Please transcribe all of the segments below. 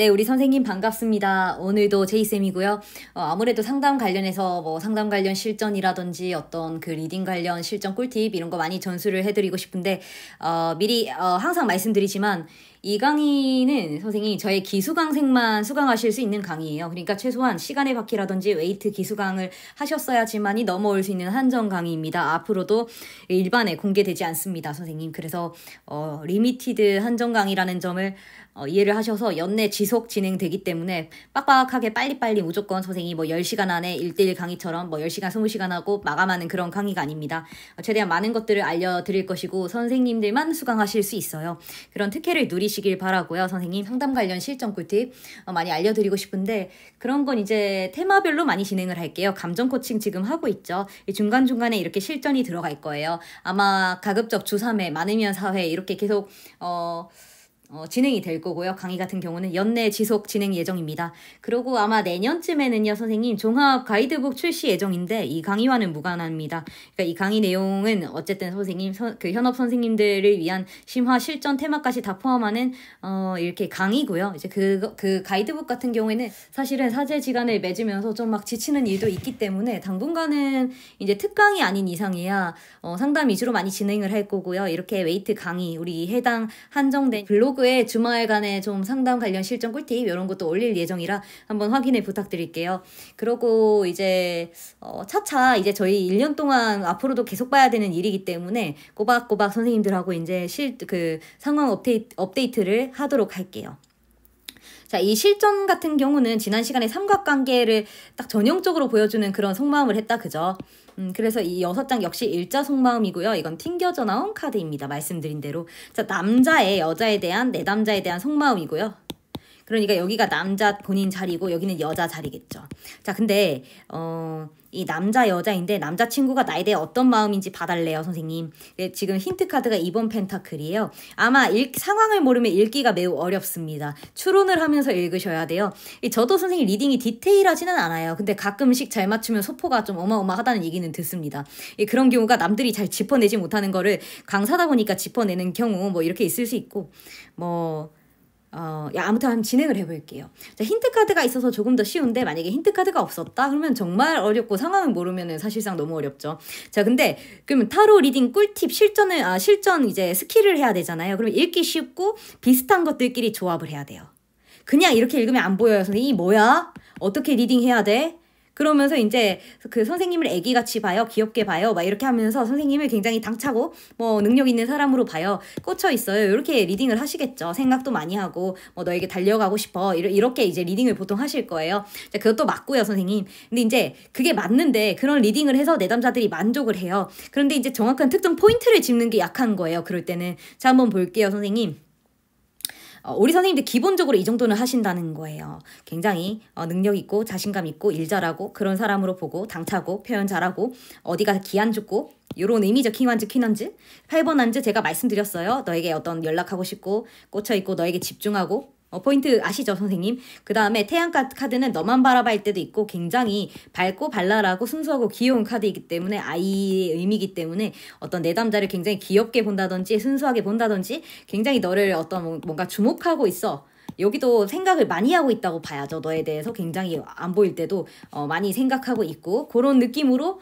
네, 우리 선생님 반갑습니다. 오늘도 제이쌤이고요. 아무래도 상담 관련해서 뭐 상담 관련 실전이라든지 어떤 그 리딩 관련 실전 꿀팁 이런 거 많이 전수를 해드리고 싶은데, 미리 항상 말씀드리지만 이 강의는 선생님 저의 기수강생만 수강하실 수 있는 강의예요. 그러니까 최소한 시간의 바퀴라든지 웨이트 기수강을 하셨어야지만이 넘어올 수 있는 한정 강의입니다. 앞으로도 일반에 공개되지 않습니다, 선생님. 그래서 리미티드 한정 강의라는 점을 이해를 하셔서 연내 지속 진행되기 때문에 빡빡하게 빨리빨리 무조건 선생님이 뭐 10시간 안에 1대1 강의처럼 뭐 10시간, 20시간 하고 마감하는 그런 강의가 아닙니다. 최대한 많은 것들을 알려드릴 것이고 선생님들만 수강하실 수 있어요. 그런 특혜를 누리시길 바라고요. 선생님 상담 관련 실전 꿀팁 많이 알려드리고 싶은데 그런 건 이제 테마별로 많이 진행을 할게요. 감정 코칭 지금 하고 있죠. 중간중간에 이렇게 실전이 들어갈 거예요. 아마 가급적 주 3회, 많으면 4회 이렇게 계속 진행이 될 거고요. 강의 같은 경우는 연내 지속 진행 예정입니다. 그리고 아마 내년쯤에는요, 선생님 종합 가이드북 출시 예정인데 이 강의와는 무관합니다. 그러니까 이 강의 내용은 어쨌든 선생님, 그 현업 선생님들을 위한 심화 실전 테마까지 다 포함하는 이렇게 강의고요. 이제 그 가이드북 같은 경우에는 사실은 사제지간을 맺으면서 좀 막 지치는 일도 있기 때문에 당분간은 이제 특강이 아닌 이상이야 상담 위주로 많이 진행을 할 거고요. 이렇게 웨이트 강의, 우리 해당 한정된 블로그에 주말간에 좀 상담 관련 실전 꿀팁 이런 것도 올릴 예정이라 한번 확인을 부탁드릴게요. 그러고 이제 차차 이제 저희 1년 동안 앞으로도 계속 봐야 되는 일이기 때문에 꼬박꼬박 선생님들하고 이제 그 상황 업데이트를 하도록 할게요. 자, 이 실전 같은 경우는 지난 시간에 삼각관계를 딱 전형적으로 보여주는 그런 속마음을 했다, 그죠? 그래서 이 6장 역시 일자 속마음이고요. 이건 튕겨져 나온 카드입니다. 말씀드린 대로. 자, 남자의 여자에 대한, 내담자에 대한 속마음이고요. 그러니까 여기가 남자 본인 자리고 여기는 여자 자리겠죠. 자, 근데 이 남자 여자인데 남자친구가 나에 대해 어떤 마음인지 봐달래요, 선생님. 지금 힌트 카드가 2번 펜타클이에요. 아마 상황을 모르면 읽기가 매우 어렵습니다. 추론을 하면서 읽으셔야 돼요. 저도 선생님 리딩이 디테일하지는 않아요. 근데 가끔씩 잘 맞추면 소포가 좀 어마어마하다는 얘기는 듣습니다. 그런 경우가 남들이 잘 짚어내지 못하는 거를 강사다 보니까 짚어내는 경우 뭐 이렇게 있을 수 있고 아무튼 한번 진행을 해볼게요. 자, 힌트 카드가 있어서 조금 더 쉬운데 만약에 힌트 카드가 없었다? 그러면 정말 어렵고 상황을 모르면 사실상 너무 어렵죠. 자, 근데 그러면 타로 리딩 꿀팁 실전 이제 스킬을 해야 되잖아요. 그럼 읽기 쉽고 비슷한 것들끼리 조합을 해야 돼요. 그냥 이렇게 읽으면 안 보여요. 선생님, 이 뭐야? 어떻게 리딩해야 돼? 그러면서 이제 그 선생님을 애기같이 봐요. 귀엽게 봐요. 막 이렇게 하면서 선생님을 굉장히 당차고 뭐 능력 있는 사람으로 봐요. 꽂혀 있어요. 이렇게 리딩을 하시겠죠. 생각도 많이 하고 뭐 너에게 달려가고 싶어. 이렇게 이제 리딩을 보통 하실 거예요. 자, 그것도 맞고요, 선생님. 근데 이제 그게 맞는데 그런 리딩을 해서 내담자들이 만족을 해요. 그런데 이제 정확한 특정 포인트를 짚는 게 약한 거예요. 그럴 때는. 자, 한번 볼게요, 선생님. 우리 선생님들 기본적으로 이 정도는 하신다는 거예요. 굉장히 능력 있고 자신감 있고 일 잘하고 그런 사람으로 보고 당차고 표현 잘하고 어디가 기 안 죽고 요런 의미적 킹한즈 퀸한즈 8번 한즈 제가 말씀드렸어요. 너에게 어떤 연락하고 싶고 꽂혀있고 너에게 집중하고 포인트 아시죠, 선생님? 그 다음에 태양 카드는 너만 바라볼 때도 있고 굉장히 밝고 발랄하고 순수하고 귀여운 카드이기 때문에 아이의 의미이기 때문에 어떤 내담자를 굉장히 귀엽게 본다든지 순수하게 본다든지 굉장히 너를 어떤 뭔가 주목하고 있어. 여기도 생각을 많이 하고 있다고 봐야죠. 너에 대해서 굉장히 안 보일 때도 많이 생각하고 있고 그런 느낌으로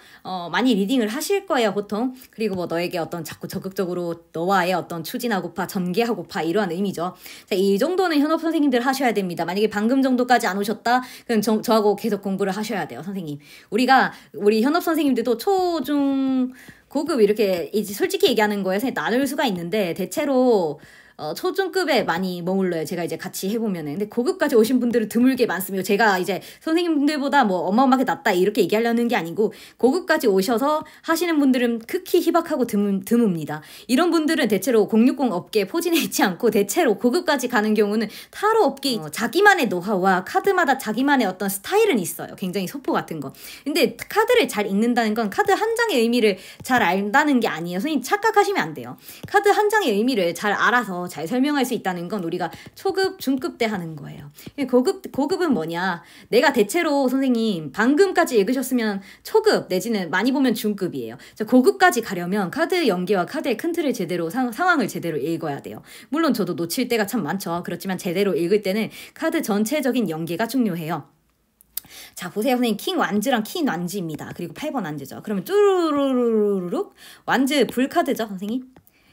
많이 리딩을 하실 거예요, 보통. 그리고 뭐 너에게 어떤 자꾸 적극적으로 너와의 어떤 추진하고파, 전개하고파 이러한 의미죠. 자, 이 정도는 현업 선생님들 하셔야 됩니다. 만약에 방금 정도까지 안 오셨다? 그럼 저하고 계속 공부를 하셔야 돼요, 선생님. 우리 현업 선생님들도 초, 중, 고급 이렇게 이제 솔직히 얘기하는 거에 나눌 수가 있는데 대체로 초중급에 많이 머물러요. 제가 이제 같이 해보면은. 근데 고급까지 오신 분들은 드물게 많습니다. 제가 이제 선생님들보다 뭐 어마어마하게 낫다 이렇게 얘기하려는 게 아니고 고급까지 오셔서 하시는 분들은 극히 희박하고 드뭅니다. 이런 분들은 대체로 060 업계에 포진해 있지 않고 대체로 고급까지 가는 경우는 타로 업계 자기만의 노하우와 카드마다 자기만의 어떤 스타일은 있어요. 굉장히 소포 같은 거. 근데 카드를 잘 읽는다는 건 카드 한 장의 의미를 잘 안다는 게 아니에요. 선생님 착각하시면 안 돼요. 카드 한 장의 의미를 잘 알아서 잘 설명할 수 있다는 건 우리가 초급, 중급 때 하는 거예요. 고급은 뭐냐? 내가 대체로 선생님 방금까지 읽으셨으면 초급 내지는 많이 보면 중급이에요. 고급까지 가려면 카드 연계와 카드의 큰 틀을 제대로 상황을 제대로 읽어야 돼요. 물론 저도 놓칠 때가 참 많죠. 그렇지만 제대로 읽을 때는 카드 전체적인 연계가 중요해요. 자, 보세요. 선생님, 킹 완즈랑 퀸 완즈입니다. 그리고 8번 완즈죠. 그러면 뚜루루루룩 완즈 불카드죠, 선생님?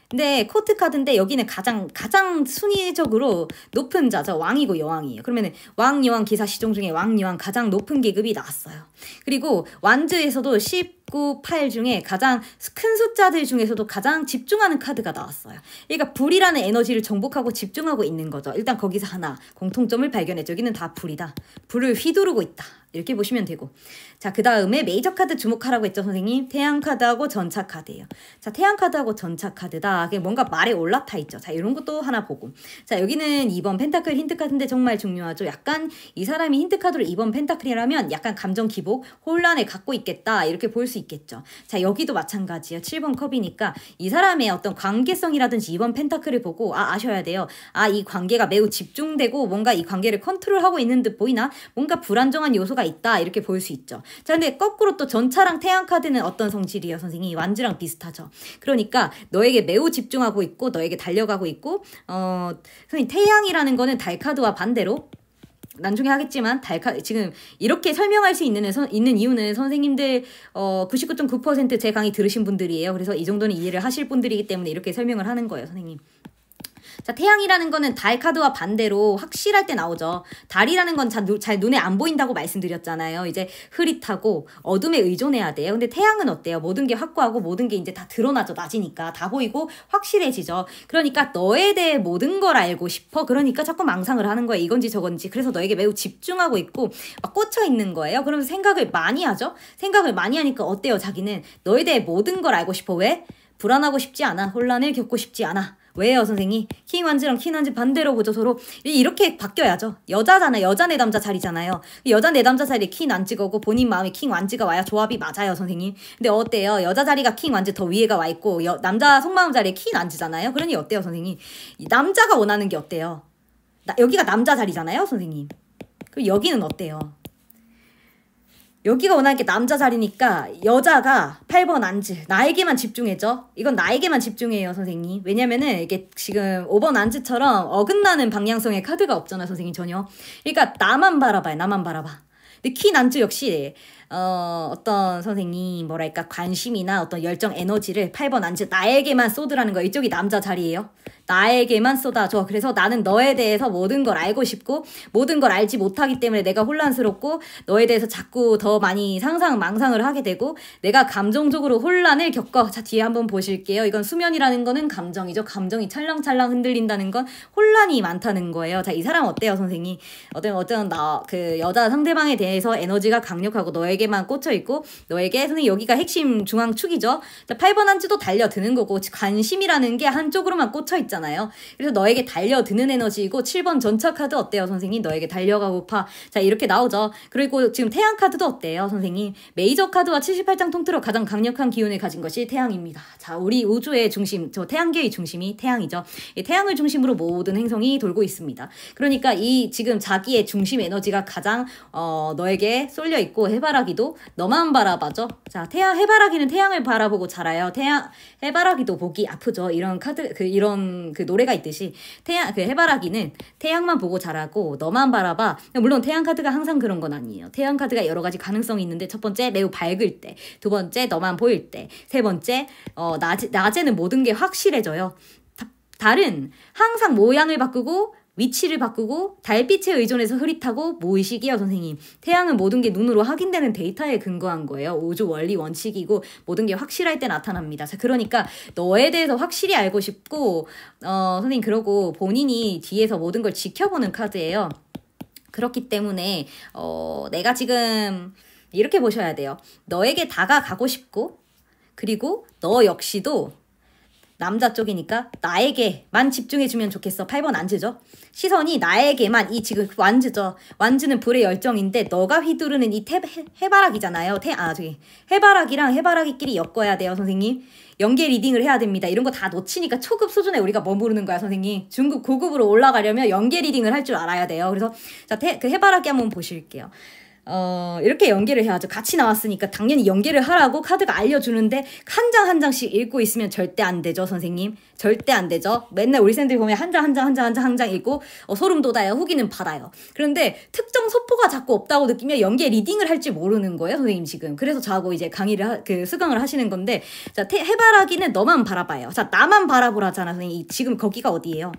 근데 코트 카드인데 여기는 가장 순위적으로 높은 자죠. 왕이고 여왕이에요. 그러면은 왕, 여왕 기사 시종 중에 왕, 여왕 가장 높은 계급이 나왔어요. 그리고 완즈에서도 19, 8 중에 가장 큰 숫자들 중에서도 가장 집중하는 카드가 나왔어요. 그러니까 불이라는 에너지를 정복하고 집중하고 있는 거죠. 일단 거기서 하나 공통점을 발견했죠. 여기는 다 불이다. 불을 휘두르고 있다. 이렇게 보시면 되고. 자, 그 다음에 메이저 카드 주목하라고 했죠, 선생님? 태양 카드하고 전차 카드예요. 자, 태양 카드하고 전차 카드다. 그게 뭔가 말에 올라타 있죠. 자, 이런 것도 하나 보고. 자, 여기는 2번 펜타클 힌트 카드인데 정말 중요하죠. 약간 이 사람이 힌트 카드로 2번 펜타클이라면 약간 감정 기복, 혼란을 갖고 있겠다. 이렇게 볼 수 있겠죠. 자, 여기도 마찬가지예요. 7번 컵이니까 이 사람의 어떤 관계성이라든지 2번 펜타클을 보고 아셔야 돼요. 이 관계가 매우 집중되고 뭔가 이 관계를 컨트롤하고 있는 듯 보이나? 뭔가 불안정한 요소가 있다. 이렇게 볼 수 있죠. 자, 근데 거꾸로 또 전차랑 태양 카드는 어떤 성질이에요, 선생님? 완즈랑 비슷하죠. 그러니까 너에게 매우 집중하고 있고 너에게 달려가고 있고 선생님 태양이라는 거는 달 카드와 반대로 나중에 하겠지만 지금 이렇게 설명할 수 있는 이유는 선생님들 99.9% 제 강의 들으신 분들이에요. 그래서 이 정도는 이해를 하실 분들이기 때문에 이렇게 설명을 하는 거예요, 선생님. 자, 태양이라는 거는 달 카드와 반대로 확실할 때 나오죠. 달이라는 건 잘 눈에 안 보인다고 말씀드렸잖아요. 이제 흐릿하고 어둠에 의존해야 돼요. 근데 태양은 어때요? 모든 게 확고하고 모든 게 이제 다 드러나죠. 낮이니까 다 보이고 확실해지죠. 그러니까 너에 대해 모든 걸 알고 싶어. 그러니까 자꾸 망상을 하는 거예요. 이건지 저건지. 그래서 너에게 매우 집중하고 있고 막 꽂혀 있는 거예요. 그러면 생각을 많이 하죠. 생각을 많이 하니까 어때요? 자기는 너에 대해 모든 걸 알고 싶어. 왜? 불안하고 싶지 않아. 혼란을 겪고 싶지 않아. 왜요, 선생님? 킹 완즈랑 퀸 완즈 반대로 보죠, 서로. 이렇게 바뀌어야죠. 여자잖아요. 여자 내담자 자리잖아요. 여자 내담자 자리에 퀸 완즈가고 본인 마음에 킹 완즈가 와야 조합이 맞아요, 선생님. 근데 어때요? 여자 자리가 킹 완즈 더 위에가 와 있고 남자 속마음 자리에 퀸 완즈잖아요. 그러니 어때요, 선생님? 남자가 원하는 게 어때요? 여기가 남자 자리잖아요, 선생님. 그리고 여기는 어때요? 여기가 원하는 게 남자 자리니까 여자가 8번 안즈 나에게만 집중해줘. 이건 나에게만 집중해요, 선생님. 왜냐면은 이게 지금 5번 안즈처럼 어긋나는 방향성의 카드가 없잖아, 선생님. 전혀. 그러니까 나만 바라봐요. 나만 바라봐. 근데 퀸 안즈 역시 어떤 선생님 뭐랄까 관심이나 어떤 열정 에너지를 8번 안즈 나에게만 쏟으라는 거. 이쪽이 남자 자리예요. 나에게만 쏟아줘. 그래서 나는 너에 대해서 모든 걸 알고 싶고 모든 걸 알지 못하기 때문에 내가 혼란스럽고 너에 대해서 자꾸 더 많이 망상을 하게 되고 내가 감정적으로 혼란을 겪어. 자, 뒤에 한번 보실게요. 이건 수면이라는 거는 감정이죠. 감정이 찰랑찰랑 흔들린다는 건 혼란이 많다는 거예요. 자, 이 사람 어때요, 선생님? 어떤 그 여자 상대방에 대해서 에너지가 강력하고 너에게만 꽂혀 있고 너에게 선생님 여기가 핵심 중앙축이죠. 자, 8번 한지도 달려드는 거고 관심이라는 게 한쪽으로만 꽂혀 있잖아요. 그래서 너에게 달려드는 에너지이고 7번 전차 카드 어때요, 선생님? 너에게 달려가고파. 자, 이렇게 나오죠. 그리고 지금 태양 카드도 어때요, 선생님? 메이저 카드와 78장 통틀어 가장 강력한 기운을 가진 것이 태양입니다. 자, 우리 우주의 중심, 저 태양계의 중심이 태양이죠. 이 태양을 중심으로 모든 행성이 돌고 있습니다. 그러니까 이 지금 자기의 중심 에너지가 가장 너에게 쏠려 있고 해바라기도 너만 바라봐죠. 자, 해바라기는 태양을 바라보고 자라요. 해바라기도 보기 아프죠. 이런 카드 이런 그 노래가 있듯이 해바라기는 태양만 보고 자라고 너만 바라봐. 물론 태양 카드가 항상 그런 건 아니에요. 태양 카드가 여러 가지 가능성이 있는데 첫 번째 매우 밝을 때, 두 번째 너만 보일 때, 세 번째 낮에는 모든 게 확실해져요. 달은 항상 모양을 바꾸고 위치를 바꾸고 달빛에 의존해서 흐릿하고 무의식이요, 선생님. 태양은 모든 게 눈으로 확인되는 데이터에 근거한 거예요. 우주 원리 원칙이고 모든 게 확실할 때 나타납니다. 자, 그러니까 너에 대해서 확실히 알고 싶고 선생님 그러고 본인이 뒤에서 모든 걸 지켜보는 카드예요. 그렇기 때문에 내가 지금 이렇게 보셔야 돼요. 너에게 다가가고 싶고 그리고 너 역시도 남자 쪽이니까 나에게만 집중해주면 좋겠어. 8번 완즈죠. 시선이 나에게만, 이 지금 완즈죠. 완즈는 불의 열정인데 너가 휘두르는 이 해바라기잖아요. 해바라기랑 해바라기끼리 엮어야 돼요, 선생님. 연계 리딩을 해야 됩니다. 이런 거 다 놓치니까 초급 수준에 우리가 머무르는 거야, 선생님. 중급, 고급으로 올라가려면 연계 리딩을 할 줄 알아야 돼요. 그래서 자, 그 해바라기 한번 보실게요. 이렇게 연계를 해야죠. 같이 나왔으니까 당연히 연계를 하라고 카드가 알려주는데 한 장 한 장씩 읽고 있으면 절대 안 되죠, 선생님. 절대 안 되죠. 맨날 우리 쌤들이 보면 한 장 읽고 소름 돋아요. 후기는 받아요. 그런데 특정 소포가 자꾸 없다고 느끼면 연계 리딩을 할지 모르는 거예요, 선생님 지금. 그래서 저하고 이제 강의를 수강을 하시는 건데, 자, 해바라기는 너만 바라봐요. 자, 나만 바라보라잖아, 선생님. 지금 거기가 어디예요?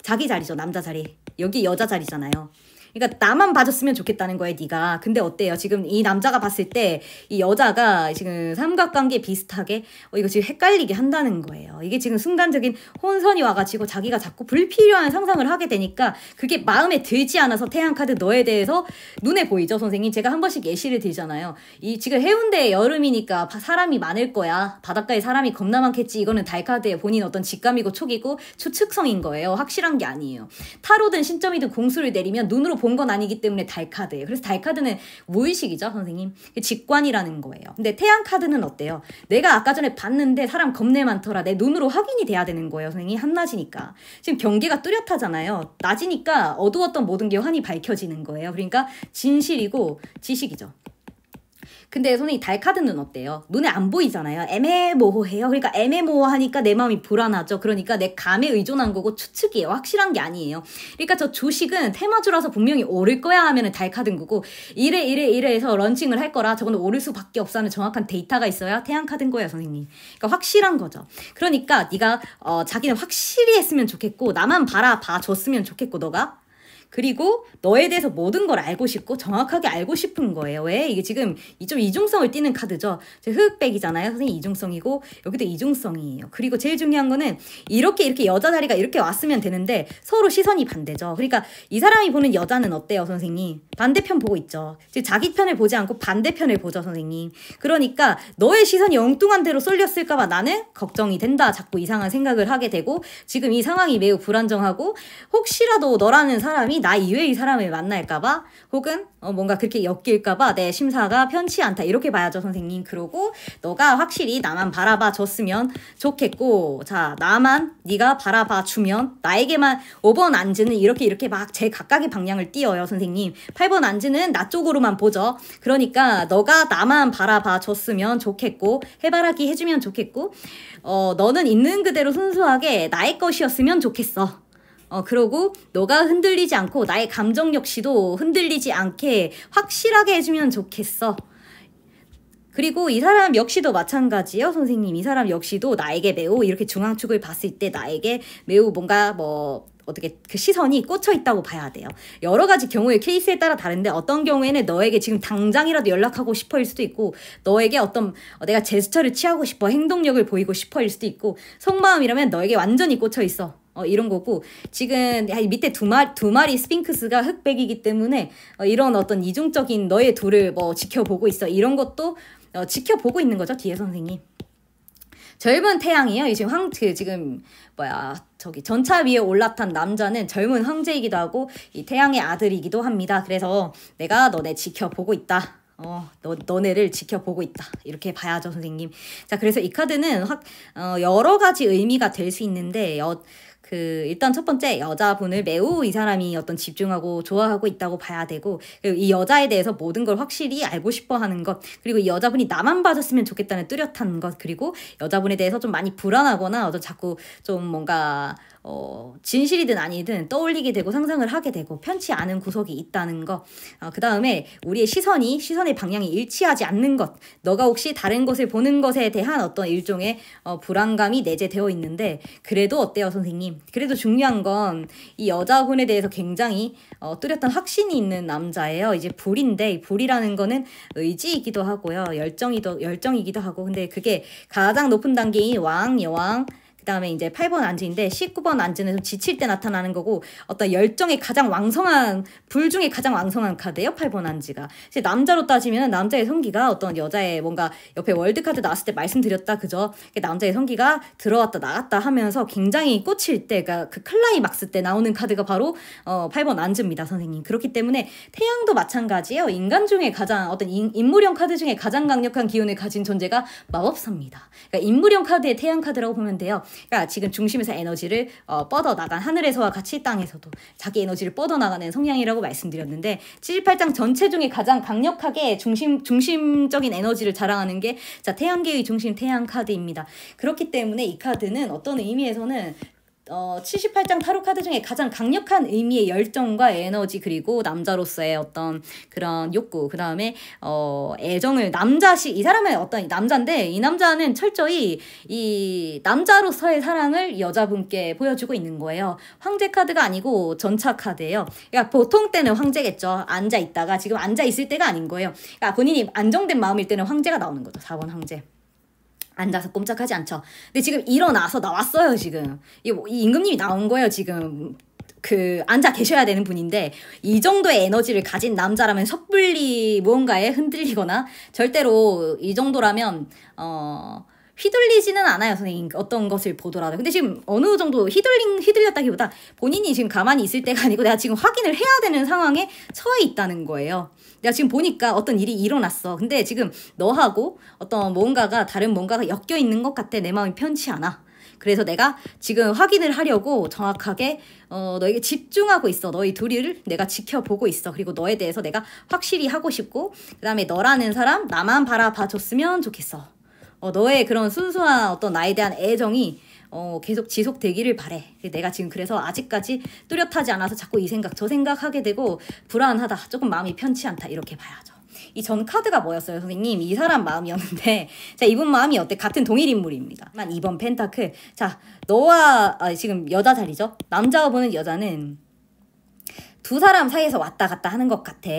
자기 자리죠, 남자 자리. 여기 여자 자리잖아요. 그러니까 나만 봐줬으면 좋겠다는 거예요, 네가. 근데 어때요? 지금 이 남자가 봤을 때 이 여자가 지금 삼각관계 비슷하게 이거 지금 헷갈리게 한다는 거예요. 이게 지금 순간적인 혼선이 와가지고 자기가 자꾸 불필요한 상상을 하게 되니까 그게 마음에 들지 않아서 태양카드 너에 대해서 눈에 보이죠, 선생님? 제가 한 번씩 예시를 들잖아요. 이 지금 해운대 여름이니까 사람이 많을 거야. 바닷가에 사람이 겁나 많겠지. 이거는 달카드의 본인 어떤 직감이고 촉이고 추측성인 거예요. 확실한 게 아니에요. 타로든 신점이든 공수를 내리면 눈으로 본 건 아니기 때문에 달카드예요. 그래서 달카드는 무의식이죠, 선생님. 직관이라는 거예요. 근데 태양카드는 어때요? 내가 아까 전에 봤는데 사람 겁내 많더라. 내 눈으로 확인이 돼야 되는 거예요, 선생님. 한낮이니까. 지금 경계가 뚜렷하잖아요. 낮이니까 어두웠던 모든 게 환히 밝혀지는 거예요. 그러니까 진실이고 지식이죠. 근데 선생님 달카드는 어때요? 눈에 안 보이잖아요. 애매모호해요. 그러니까 애매모호하니까 내 마음이 불안하죠. 그러니까 내 감에 의존한 거고 추측이에요. 확실한 게 아니에요. 그러니까 저 주식은 테마주라서 분명히 오를 거야 하면은 달카드인 거고, 이래 해서 런칭을 할 거라 저거는 오를 수밖에 없어 하는 정확한 데이터가 있어야 태양카드인 거예요, 선생님. 그러니까 확실한 거죠. 그러니까 네가 자기는 확실히 했으면 좋겠고 나만 봐줬으면 좋겠고 너가. 그리고 너에 대해서 모든 걸 알고 싶고 정확하게 알고 싶은 거예요. 왜? 이게 지금 좀 이중성을 띠는 카드죠. 흑백이잖아요. 선생님 이중성이고 여기도 이중성이에요. 그리고 제일 중요한 거는 이렇게 여자 자리가 이렇게 왔으면 되는데 서로 시선이 반대죠. 그러니까 이 사람이 보는 여자는 어때요, 선생님? 반대편 보고 있죠. 즉 자기 편을 보지 않고 반대편을 보죠, 선생님. 그러니까 너의 시선이 엉뚱한 데로 쏠렸을까 봐 나는 걱정이 된다. 자꾸 이상한 생각을 하게 되고 지금 이 상황이 매우 불안정하고 혹시라도 너라는 사람이 나 이외의 사람을 만날까봐 혹은 뭔가 그렇게 엮일까봐 내 심사가 편치 않다. 이렇게 봐야죠, 선생님. 그러고 너가 확실히 나만 바라봐 줬으면 좋겠고, 자, 네가 바라봐 주면 나에게만 5번 안즈는 이렇게 막 제 각각의 방향을 띄어요, 선생님. 8번 안즈는 나 쪽으로만 보죠. 그러니까 너가 나만 바라봐 줬으면 좋겠고 해바라기 해주면 좋겠고 너는 있는 그대로 순수하게 나의 것이었으면 좋겠어. 그러고 너가 흔들리지 않고 나의 감정 역시도 흔들리지 않게 확실하게 해주면 좋겠어. 그리고 이 사람 역시도 마찬가지예요, 선생님. 이 사람 역시도 나에게 매우 이렇게 중앙축을 봤을 때 나에게 매우 뭔가 어떻게 그 시선이 꽂혀 있다고 봐야 돼요. 여러 가지 경우의 케이스에 따라 다른데 어떤 경우에는 너에게 지금 당장이라도 연락하고 싶어일 수도 있고 너에게 어떤 내가 제스처를 취하고 싶어 행동력을 보이고 싶어일 수도 있고 속마음이라면 너에게 완전히 꽂혀 있어. 이런 거고 지금 밑에 두 마리 스핑크스가 흑백이기 때문에 이런 어떤 이중적인 너의 둘을 지켜보고 있어. 이런 것도 지켜보고 있는 거죠, 뒤에 선생님. 젊은 태양이에요. 지금 전차 위에 올라탄 남자는 젊은 황제이기도 하고 이 태양의 아들이기도 합니다. 그래서 내가 너네 지켜보고 있다. 너네를 지켜보고 있다. 이렇게 봐야죠, 선생님. 자, 그래서 이 카드는 여러 가지 의미가 될 수 있는데 일단 첫 번째 여자분을 매우 이 사람이 어떤 집중하고 좋아하고 있다고 봐야 되고 그리고 이 여자에 대해서 모든 걸 확실히 알고 싶어 하는 것 그리고 이 여자분이 나만 봐줬으면 좋겠다는 뚜렷한 것 그리고 여자분에 대해서 좀 많이 불안하거나 자꾸 좀 뭔가 진실이든 아니든 떠올리게 되고 상상을 하게 되고 편치 않은 구석이 있다는 것 그 다음에 우리의 시선의 방향이 일치하지 않는 것 너가 혹시 다른 것을 보는 것에 대한 어떤 일종의 불안감이 내재되어 있는데 그래도 어때요, 선생님? 그래도 중요한 건 이 여자분에 대해서 굉장히 뚜렷한 확신이 있는 남자예요. 이제 불인데 불이라는 거는 의지이기도 하고요. 열정이기도 하고 근데 그게 가장 높은 단계인 왕, 여왕 그 다음에 이제 8번 안지인데 19번 안지는 좀 지칠 때 나타나는 거고 어떤 열정의 가장 왕성한 불 중에 가장 왕성한 카드예요. 8번 안지가. 이제 남자로 따지면 남자의 성기가 어떤 여자의 뭔가 옆에 월드카드 나왔을 때 말씀드렸다 그죠? 남자의 성기가 들어왔다 나갔다 하면서 굉장히 꽂힐 때 그러니까 그 클라이막스 때 나오는 카드가 바로 8번 안지입니다. 선생님. 그렇기 때문에 태양도 마찬가지예요. 인간 중에 가장 어떤 인물형 카드 중에 가장 강력한 기운을 가진 존재가 마법사입니다. 그러니까 인물형 카드의 태양 카드라고 보면 돼요. 그러니까 지금 중심에서 에너지를 뻗어나간 하늘에서와 같이 땅에서도 자기 에너지를 뻗어나가는 성향이라고 말씀드렸는데 78장 전체 중에 가장 강력하게 중심적인 에너지를 자랑하는 게 자 태양계의 중심 태양 카드입니다. 그렇기 때문에 이 카드는 어떤 의미에서는 78장 타로 카드 중에 가장 강력한 의미의 열정과 에너지 그리고 남자로서의 어떤 그런 욕구 그 다음에 애정을 이 사람은 어떤 남자인데 이 남자는 철저히 이 남자로서의 사랑을 여자분께 보여주고 있는 거예요. 황제 카드가 아니고 전차 카드예요. 그러니까 보통 때는 황제겠죠. 앉아 있다가 지금 앉아 있을 때가 아닌 거예요. 그러니까 본인이 안정된 마음일 때는 황제가 나오는 거죠. 4번 황제. 앉아서 꼼짝하지 않죠. 근데 지금 일어나서 나왔어요, 지금. 이 임금님이 나온 거예요, 지금. 앉아 계셔야 되는 분인데, 이 정도의 에너지를 가진 남자라면 섣불리 무언가에 흔들리거나, 절대로 이 정도라면, 휘둘리지는 않아요, 선생님. 어떤 것을 보더라도. 근데 지금 어느 정도 휘둘렸다기보다 본인이 지금 가만히 있을 때가 아니고 내가 지금 확인을 해야 되는 상황에 처해 있다는 거예요. 내가 지금 보니까 어떤 일이 일어났어. 근데 지금 너하고 어떤 다른 뭔가가 엮여 있는 것 같아. 내 마음이 편치 않아. 그래서 내가 지금 확인을 하려고 정확하게 너에게 집중하고 있어. 너희 둘이를 내가 지켜보고 있어. 그리고 너에 대해서 내가 확실히 하고 싶고 그 다음에 너라는 사람 나만 바라봐줬으면 좋겠어. 너의 그런 순수한 어떤 나에 대한 애정이 계속 지속되기를 바래. 내가 지금 그래서 아직까지 뚜렷하지 않아서 자꾸 이 생각 저 생각하게 되고 불안하다. 조금 마음이 편치 않다. 이렇게 봐야죠. 이 전 카드가 뭐였어요, 선생님? 이 사람 마음이었는데 자, 이분 마음이 어때? 같은 동일 인물입니다. 2번 펜타클. 자, 너와 지금 여자 자리죠? 남자가 보는 여자는 두 사람 사이에서 왔다 갔다 하는 것 같아.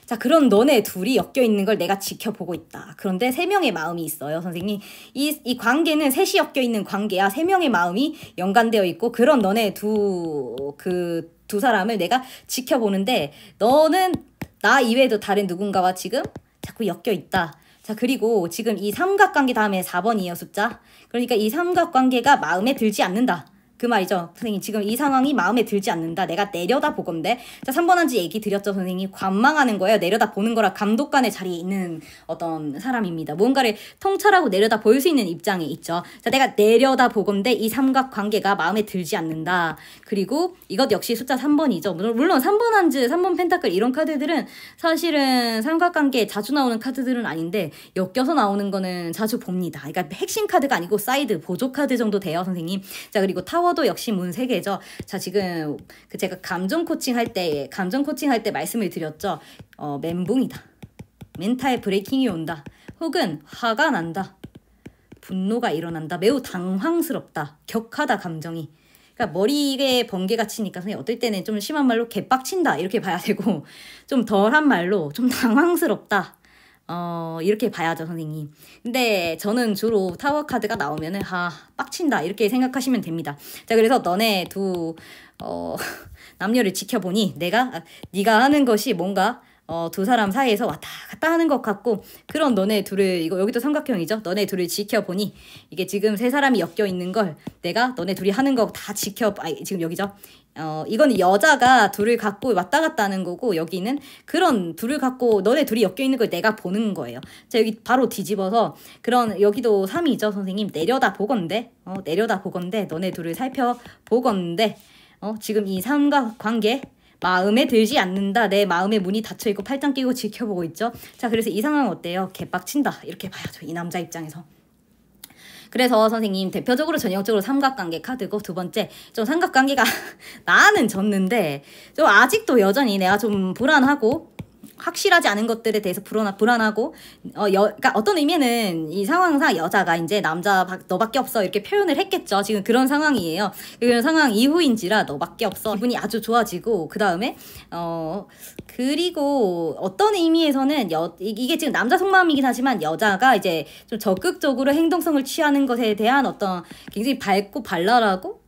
자, 그런 너네 둘이 엮여 있는 걸 내가 지켜보고 있다. 그런데 3명의 마음이 있어요, 선생님. 이 관계는 셋이 엮여 있는 관계야. 3명의 마음이 연관되어 있고 그런 너네 두 사람을 내가 지켜보는데 너는 나 이외에도 다른 누군가와 지금 자꾸 엮여 있다. 자, 그리고 지금 이 삼각관계 다음에 4번이에요, 숫자. 그러니까 이 삼각관계가 마음에 들지 않는다. 그 말이죠. 선생님 지금 이 상황이 마음에 들지 않는다. 내가 내려다보건데 자 3번 한지 얘기 드렸죠. 선생님 관망하는 거예요. 내려다보는 거라 감독관의 자리에 있는 어떤 사람입니다. 뭔가를 통찰하고 내려다볼 수 있는 입장에 있죠. 자 내가 내려다보건데 이 삼각관계가 마음에 들지 않는다. 그리고 이것 역시 숫자 3번이죠. 물론 3번 한지 3번 펜타클 이런 카드들은 사실은 삼각관계에 자주 나오는 카드들은 아닌데 엮여서 나오는 거는 자주 봅니다. 그러니까 핵심 카드가 아니고 사이드 보조 카드 정도 돼요. 선생님. 자 그리고 타워도 역시 문 3개죠. 자 지금 제가 감정 코칭 할 때 말씀을 드렸죠. 멘붕이다. 멘탈 브레이킹이 온다. 혹은 화가 난다. 분노가 일어난다. 매우 당황스럽다. 격하다 감정이. 그러니까 머리에 번개가 치니까 선생님 어떨 때는 좀 심한 말로 개빡친다 이렇게 봐야 되고 좀 덜한 말로 좀 당황스럽다. 이렇게 봐야죠, 선생님. 근데 저는 주로 타워 카드가 나오면은, 빡친다. 이렇게 생각하시면 됩니다. 자, 그래서 너네 남녀를 지켜보니 네가 하는 것이 뭔가, 두 사람 사이에서 왔다 갔다 하는 것 같고, 그런 너네 둘을, 여기도 삼각형이죠? 너네 둘을 지켜보니, 이게 지금 세 사람이 엮여 있는 걸 내가 너네 둘이 하는 거 다 지금 여기죠? 이건 여자가 둘을 갖고 왔다 갔다 하는 거고 여기는 그런 둘을 갖고 너네 둘이 엮여 있는 걸 내가 보는 거예요. 자 여기 바로 뒤집어서 여기도 3이죠 선생님. 내려다보건대 너네 둘을 살펴보건대 지금 이 삼각관계 마음에 들지 않는다. 내 마음의 문이 닫혀있고 팔짱 끼고 지켜보고 있죠. 자 그래서 이 상황 어때요? 개빡친다 이렇게 봐야죠. 이 남자 입장에서. 그래서 선생님 대표적으로 전형적으로 삼각관계 카드고 두 번째 좀 삼각관계가 나는 졌는데 좀 아직도 여전히 내가 좀 불안하고 확실하지 않은 것들에 대해서 불안하고, 그러니까 어떤 의미는 이 상황상 여자가 이제 남자 너밖에 없어 이렇게 표현을 했겠죠. 지금 그런 상황이에요. 그런 상황 이후인지라 너밖에 없어. 기분이 아주 좋아지고, 그 다음에, 그리고 어떤 의미에서는 이게 지금 남자 속마음이긴 하지만 여자가 이제 좀 적극적으로 행동성을 취하는 것에 대한 어떤 굉장히 밝고 발랄하고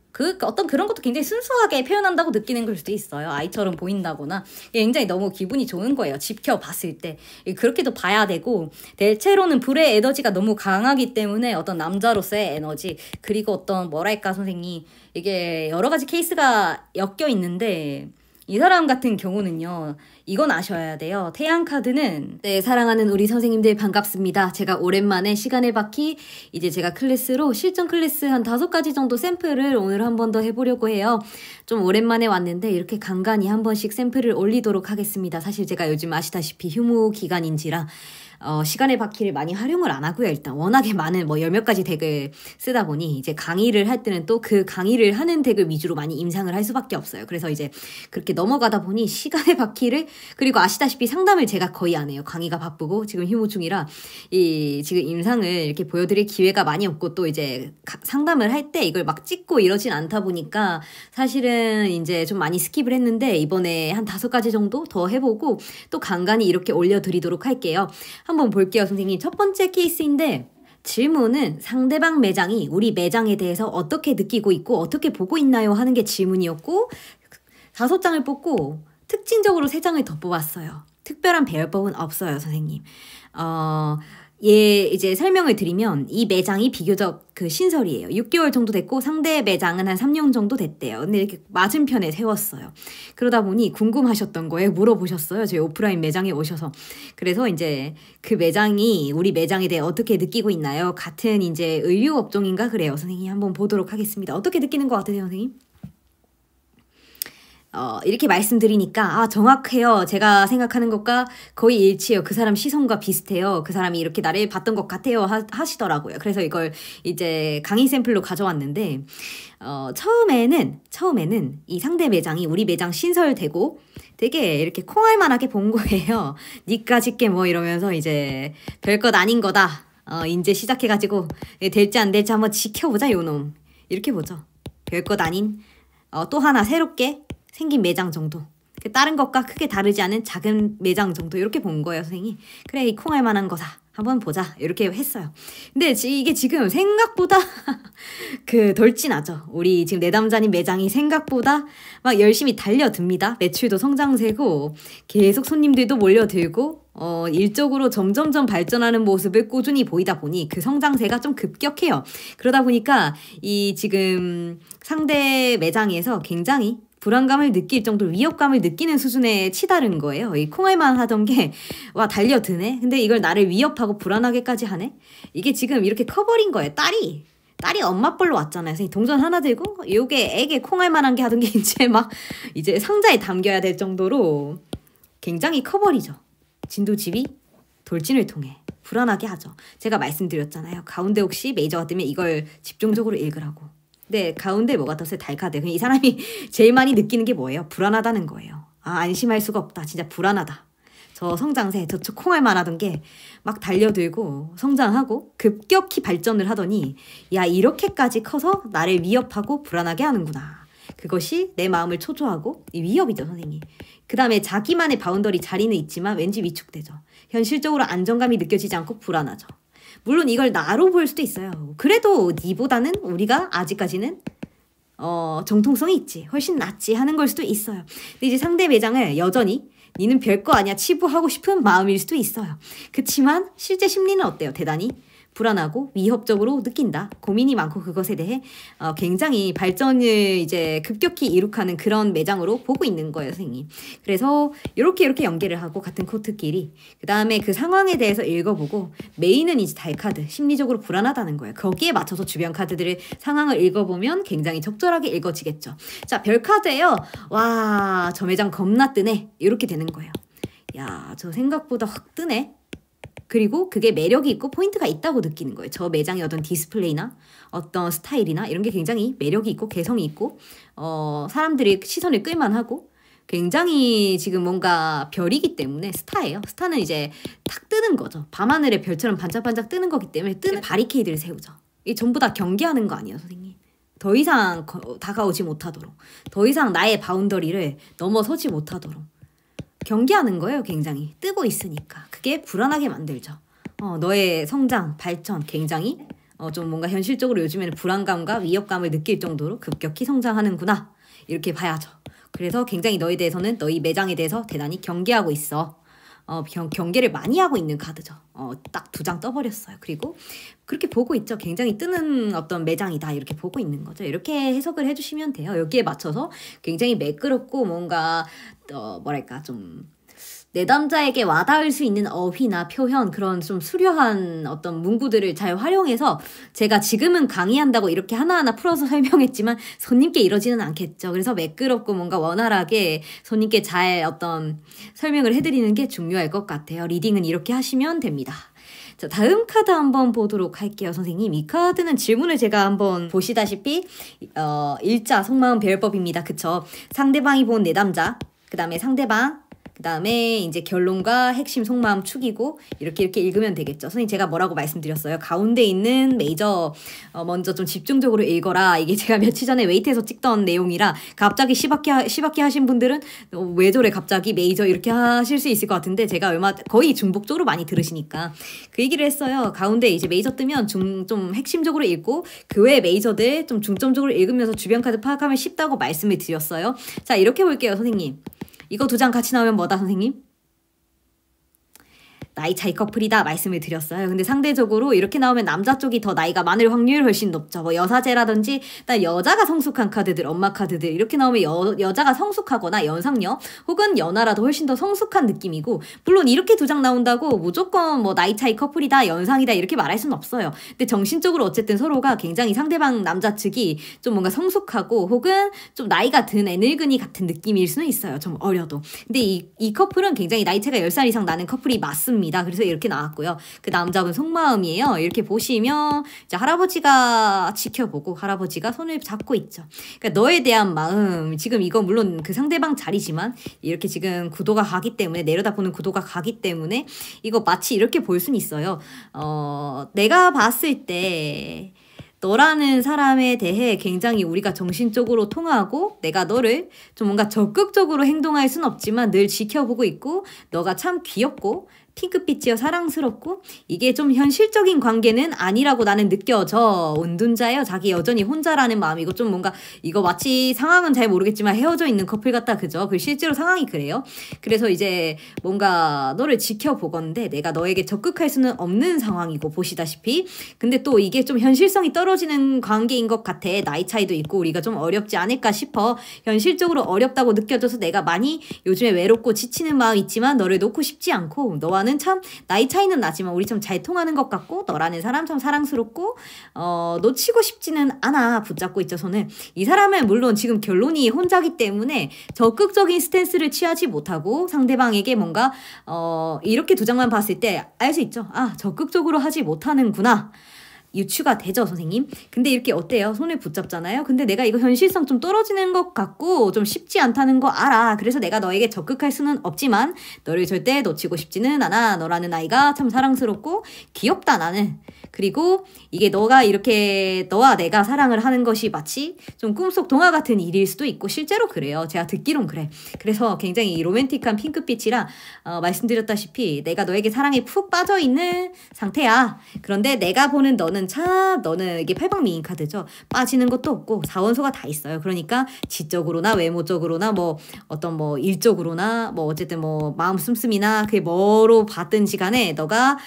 어떤 그런 것도 굉장히 순수하게 표현한다고 느끼는 걸 수도 있어요. 아이처럼 보인다거나. 굉장히 너무 기분이 좋은 거예요. 지켜봤을 때. 그렇게도 봐야 되고, 대체로는 불의 에너지가 너무 강하기 때문에 어떤 남자로서의 에너지, 그리고 어떤 뭐랄까 선생님, 이게 여러 가지 케이스가 엮여 있는데, 이 사람 같은 경우는요, 이건 아셔야 돼요. 태양 카드는, 네, 사랑하는 우리 선생님들 반갑습니다. 제가 오랜만에 시간의 바퀴, 이제 제가 클래스로 실전 클래스 한 5가지 정도 샘플을 오늘 한 번 더 해보려고 해요. 좀 오랜만에 왔는데 이렇게 간간히 한 번씩 샘플을 올리도록 하겠습니다. 사실 제가 요즘 아시다시피 휴무 기간인지라 시간의 바퀴를 많이 활용을 안 하고요. 일단 워낙에 많은 뭐 10몇 가지 덱을 쓰다 보니 이제 강의를 할 때는 또 그 강의를 하는 덱을 위주로 많이 임상을 할 수밖에 없어요. 그래서 이제 그렇게 넘어가다 보니 시간의 바퀴를, 그리고 아시다시피 상담을 제가 거의 안 해요. 강의가 바쁘고 지금 휴무 중이라 지금 임상을 이렇게 보여드릴 기회가 많이 없고, 또 이제 상담을 할 때 이걸 막 찍고 이러진 않다 보니까 사실은 이제 좀 많이 스킵을 했는데, 이번에 한 5가지 정도 더 해보고 또 간간히 이렇게 올려드리도록 할게요. 한번 볼게요, 선생님. 첫 번째 케이스인데, 질문은 상대방 매장이 우리 매장에 대해서 어떻게 느끼고 있고 어떻게 보고 있나요? 하는 게 질문이었고, 5장을 뽑고 특징적으로 3장을 더 뽑았어요. 특별한 배열법은 없어요, 선생님. 이제 설명을 드리면 이 매장이 비교적 신설이에요. 6개월 정도 됐고 상대 매장은 한 3년 정도 됐대요. 근데 이렇게 맞은편에 세웠어요. 그러다 보니 궁금하셨던 거예요. 물어보셨어요. 저희 오프라인 매장에 오셔서. 그래서 이제 그 매장이 우리 매장에 대해 어떻게 느끼고 있나요? 같은 이제 의류 업종인가 그래요. 선생님 한번 보도록 하겠습니다. 어떻게 느끼는 것 같으세요, 선생님? 이렇게 말씀드리니까 정확해요. 제가 생각하는 것과 거의 일치해요. 그 사람 시선과 비슷해요. 그 사람이 이렇게 나를 봤던 것 같아요 하시더라고요. 그래서 이걸 이제 강의 샘플로 가져왔는데, 처음에는 이 상대 매장이 우리 매장 신설되고 되게 이렇게 콩알만하게 본 거예요. 니까 짓게 뭐 이러면서 이제 별것 아닌 거다. 이제 시작해가지고 될지 안 될지 한번 지켜보자 요놈. 이렇게 보죠. 별것 아닌 또 하나 새롭게 생긴 매장 정도. 다른 것과 크게 다르지 않은 작은 매장 정도. 이렇게 본 거예요, 선생님이. 그래, 이 콩알 만한 거다. 한번 보자. 이렇게 했어요. 근데 이게 지금 생각보다 덜 진하죠. 우리 지금 내담자님 매장이 생각보다 막 열심히 달려듭니다. 매출도 성장세고 계속 손님들도 몰려들고 일적으로 점점점 발전하는 모습을 꾸준히 보이다 보니 그 성장세가 좀 급격해요. 그러다 보니까 이 지금 상대 매장에서 굉장히 불안감을 느낄 정도로 위협감을 느끼는 수준에 치달은 거예요. 이 콩알만 하던 게 와 달려드네. 근데 이걸 나를 위협하고 불안하게까지 하네. 이게 지금 이렇게 커버린 거예요. 딸이 엄마 뻘로 왔잖아요. 선생님 동전 하나 들고 요게 애게 콩알만한 게 하던 게 이제 상자에 담겨야 될 정도로 굉장히 커버리죠. 진도집이 돌진을 통해 불안하게 하죠. 제가 말씀드렸잖아요. 가운데 혹시 메이저가 뜨면 이걸 집중적으로 읽으라고. 네, 가운데 뭐가 떴어요? 달카드. 이 사람이 제일 많이 느끼는 게 뭐예요? 불안하다는 거예요. 안심할 수가 없다. 진짜 불안하다. 저 성장세, 저 콩알만 하던 게 막 달려들고 성장하고 급격히 발전을 하더니 야, 이렇게까지 커서 나를 위협하고 불안하게 하는구나. 그것이 내 마음을 초조하고 위협이죠, 선생님. 그 다음에 자기만의 바운더리 자리는 있지만 왠지 위축되죠. 현실적으로 안정감이 느껴지지 않고 불안하죠. 물론 이걸 나로 볼 수도 있어요. 그래도 니보다는 우리가 아직까지는 정통성이 있지. 훨씬 낫지 하는 걸 수도 있어요. 근데 이제 상대 매장을 여전히 니는 별거 아니야 치부하고 싶은 마음일 수도 있어요. 그치만 실제 심리는 어때요? 대단히 불안하고 위협적으로 느낀다. 고민이 많고 그것에 대해 굉장히 발전을 이제 급격히 이룩하는 그런 매장으로 보고 있는 거예요, 선생님. 그래서 이렇게 연계를 하고 같은 코트끼리 그 다음에 그 상황에 대해서 읽어보고 메인은 이제 달카드, 심리적으로 불안하다는 거예요. 거기에 맞춰서 주변 카드들의 상황을 읽어보면 굉장히 적절하게 읽어지겠죠. 자, 별카드예요. 와, 저 매장 겁나 뜨네. 이렇게 되는 거예요. 야, 저 생각보다 확 뜨네. 그리고 그게 매력이 있고 포인트가 있다고 느끼는 거예요. 저 매장의 어떤 디스플레이나 어떤 스타일이나 이런 게 굉장히 매력이 있고 개성이 있고 사람들이 시선을 끌만하고 굉장히 지금 뭔가 별이기 때문에 스타예요. 스타는 이제 탁 뜨는 거죠. 밤하늘에 별처럼 반짝반짝 뜨는 거기 때문에 뜨는 바리케이드를 세우죠. 이 전부 다 경계하는 거 아니에요, 선생님. 더 이상 다가오지 못하도록, 더 이상 나의 바운더리를 넘어서지 못하도록 경계하는 거예요. 굉장히 뜨고 있으니까 그게 불안하게 만들죠. 너의 성장, 발전 굉장히 좀 뭔가 현실적으로 요즘에는 불안감과 위협감을 느낄 정도로 급격히 성장하는구나 이렇게 봐야죠. 그래서 굉장히 너에 대해서는 너희 매장에 대해서 대단히 경계하고 있어. 경계를 많이 하고 있는 카드죠. 딱 2장 떠버렸어요. 그리고 그렇게 보고 있죠. 굉장히 뜨는 어떤 매장이다 이렇게 보고 있는 거죠. 이렇게 해석을 해주시면 돼요. 여기에 맞춰서 굉장히 매끄럽고 뭔가 뭐랄까 좀 내담자에게 와닿을 수 있는 어휘나 표현 그런 좀 수려한 어떤 문구들을 잘 활용해서 제가 지금은 강의한다고 이렇게 하나하나 풀어서 설명했지만 손님께 이러지는 않겠죠. 그래서 매끄럽고 뭔가 원활하게 손님께 잘 어떤 설명을 해드리는 게 중요할 것 같아요. 리딩은 이렇게 하시면 됩니다. 자, 다음 카드 한번 보도록 할게요, 선생님. 이 카드는 질문을 제가 한번 보시다시피 일자 속마음 배열법입니다. 그쵸? 상대방이 본 내담자, 그 다음에 상대방, 그 다음에 이제 결론과 핵심 속마음 축이고 이렇게 읽으면 되겠죠. 선생님 제가 뭐라고 말씀드렸어요? 가운데 있는 메이저 먼저 좀 집중적으로 읽어라. 이게 제가 며칠 전에 웨이트에서 찍던 내용이라 갑자기 시박해 하신 분들은 왜 저래 갑자기 메이저 이렇게 하실 수 있을 것 같은데 제가 거의 중복적으로 많이 들으시니까 그 얘기를 했어요. 가운데 이제 메이저 뜨면 좀 핵심적으로 읽고 그 외 메이저들 좀 중점적으로 읽으면서 주변 카드 파악하면 쉽다고 말씀을 드렸어요. 자, 이렇게 볼게요, 선생님. 이거 2장 같이 나오면 뭐다, 선생님? 나이 차이 커플이다 말씀을 드렸어요. 근데 상대적으로 이렇게 나오면 남자 쪽이 더 나이가 많을 확률이 훨씬 높죠. 뭐 여사제라든지 여자가 성숙한 카드들, 엄마 카드들 이렇게 나오면 여자가 성숙하거나 연상녀 혹은 연하라도 훨씬 더 성숙한 느낌이고 물론 이렇게 2장 나온다고 무조건 뭐 나이 차이 커플이다, 연상이다 이렇게 말할 수는 없어요. 근데 정신적으로 어쨌든 서로가 굉장히 상대방 남자 측이 좀 뭔가 성숙하고 혹은 좀 나이가 든 애늙은이 같은 느낌일 수는 있어요. 좀 어려도. 근데 이 커플은 굉장히 나이 차이가 10살 이상 나는 커플이 맞습니다. 그래서 이렇게 나왔고요. 그 남자분 속마음이에요. 이렇게 보시면 이제 할아버지가 지켜보고 할아버지가 손을 잡고 있죠. 그러니까 너에 대한 마음 지금 이거 물론 그 상대방 자리지만 이렇게 지금 구도가 가기 때문에 내려다보는 구도가 가기 때문에 이거 마치 이렇게 볼 수는 있어요. 내가 봤을 때 너라는 사람에 대해 굉장히 우리가 정신적으로 통하고 내가 너를 좀 뭔가 적극적으로 행동할 순 없지만 늘 지켜보고 있고 너가 참 귀엽고 핑크빛이여 사랑스럽고 이게 좀 현실적인 관계는 아니라고 나는 느껴져. 은둔자예요. 자기 여전히 혼자라는 마음이고 좀 뭔가 이거 마치 상황은 잘 모르겠지만 헤어져 있는 커플 같다. 그죠? 그 실제로 상황이 그래요. 그래서 이제 뭔가 너를 지켜보건데 내가 너에게 적극할 수는 없는 상황이고 보시다시피 근데 또 이게 좀 현실성이 떨어지는 관계인 것 같아. 나이 차이도 있고 우리가 좀 어렵지 않을까 싶어. 현실적으로 어렵다고 느껴져서 내가 많이 요즘에 외롭고 지치는 마음 있지만 너를 놓고 싶지 않고 너와 참 나이 차이는 나지만 우리 참 잘 통하는 것 같고 너라는 사람 참 사랑스럽고 놓치고 싶지는 않아. 붙잡고 있죠 손을. 이 사람은 물론 지금 결론이 혼자기 때문에 적극적인 스탠스를 취하지 못하고 상대방에게 뭔가 이렇게 2장만 봤을 때 알 수 있죠. 아 적극적으로 하지 못하는구나. 유추가 되죠, 선생님? 근데 이렇게 어때요? 손을 붙잡잖아요? 근데 내가 이거 현실성 좀 떨어지는 것 같고 좀 쉽지 않다는 거 알아. 그래서 내가 너에게 적극할 수는 없지만 너를 절대 놓치고 싶지는 않아. 너라는 아이가 참 사랑스럽고 귀엽다, 나는. 그리고 이게 너가 이렇게 너와 내가 사랑을 하는 것이 마치 좀 꿈속 동화 같은 일일 수도 있고 실제로 그래요. 제가 듣기론 그래. 그래서 굉장히 로맨틱한 핑크빛이라 말씀드렸다시피 내가 너에게 사랑에 푹 빠져있는 상태야. 그런데 내가 보는 너는 이게 팔방미인 카드죠. 빠지는 것도 없고 사원소가 다 있어요. 그러니까 지적으로나 외모적으로나 뭐 어떤 뭐 일적으로나 뭐 어쨌든 뭐 마음 씀씀이나 그게 뭐로 봤든지 간에 너가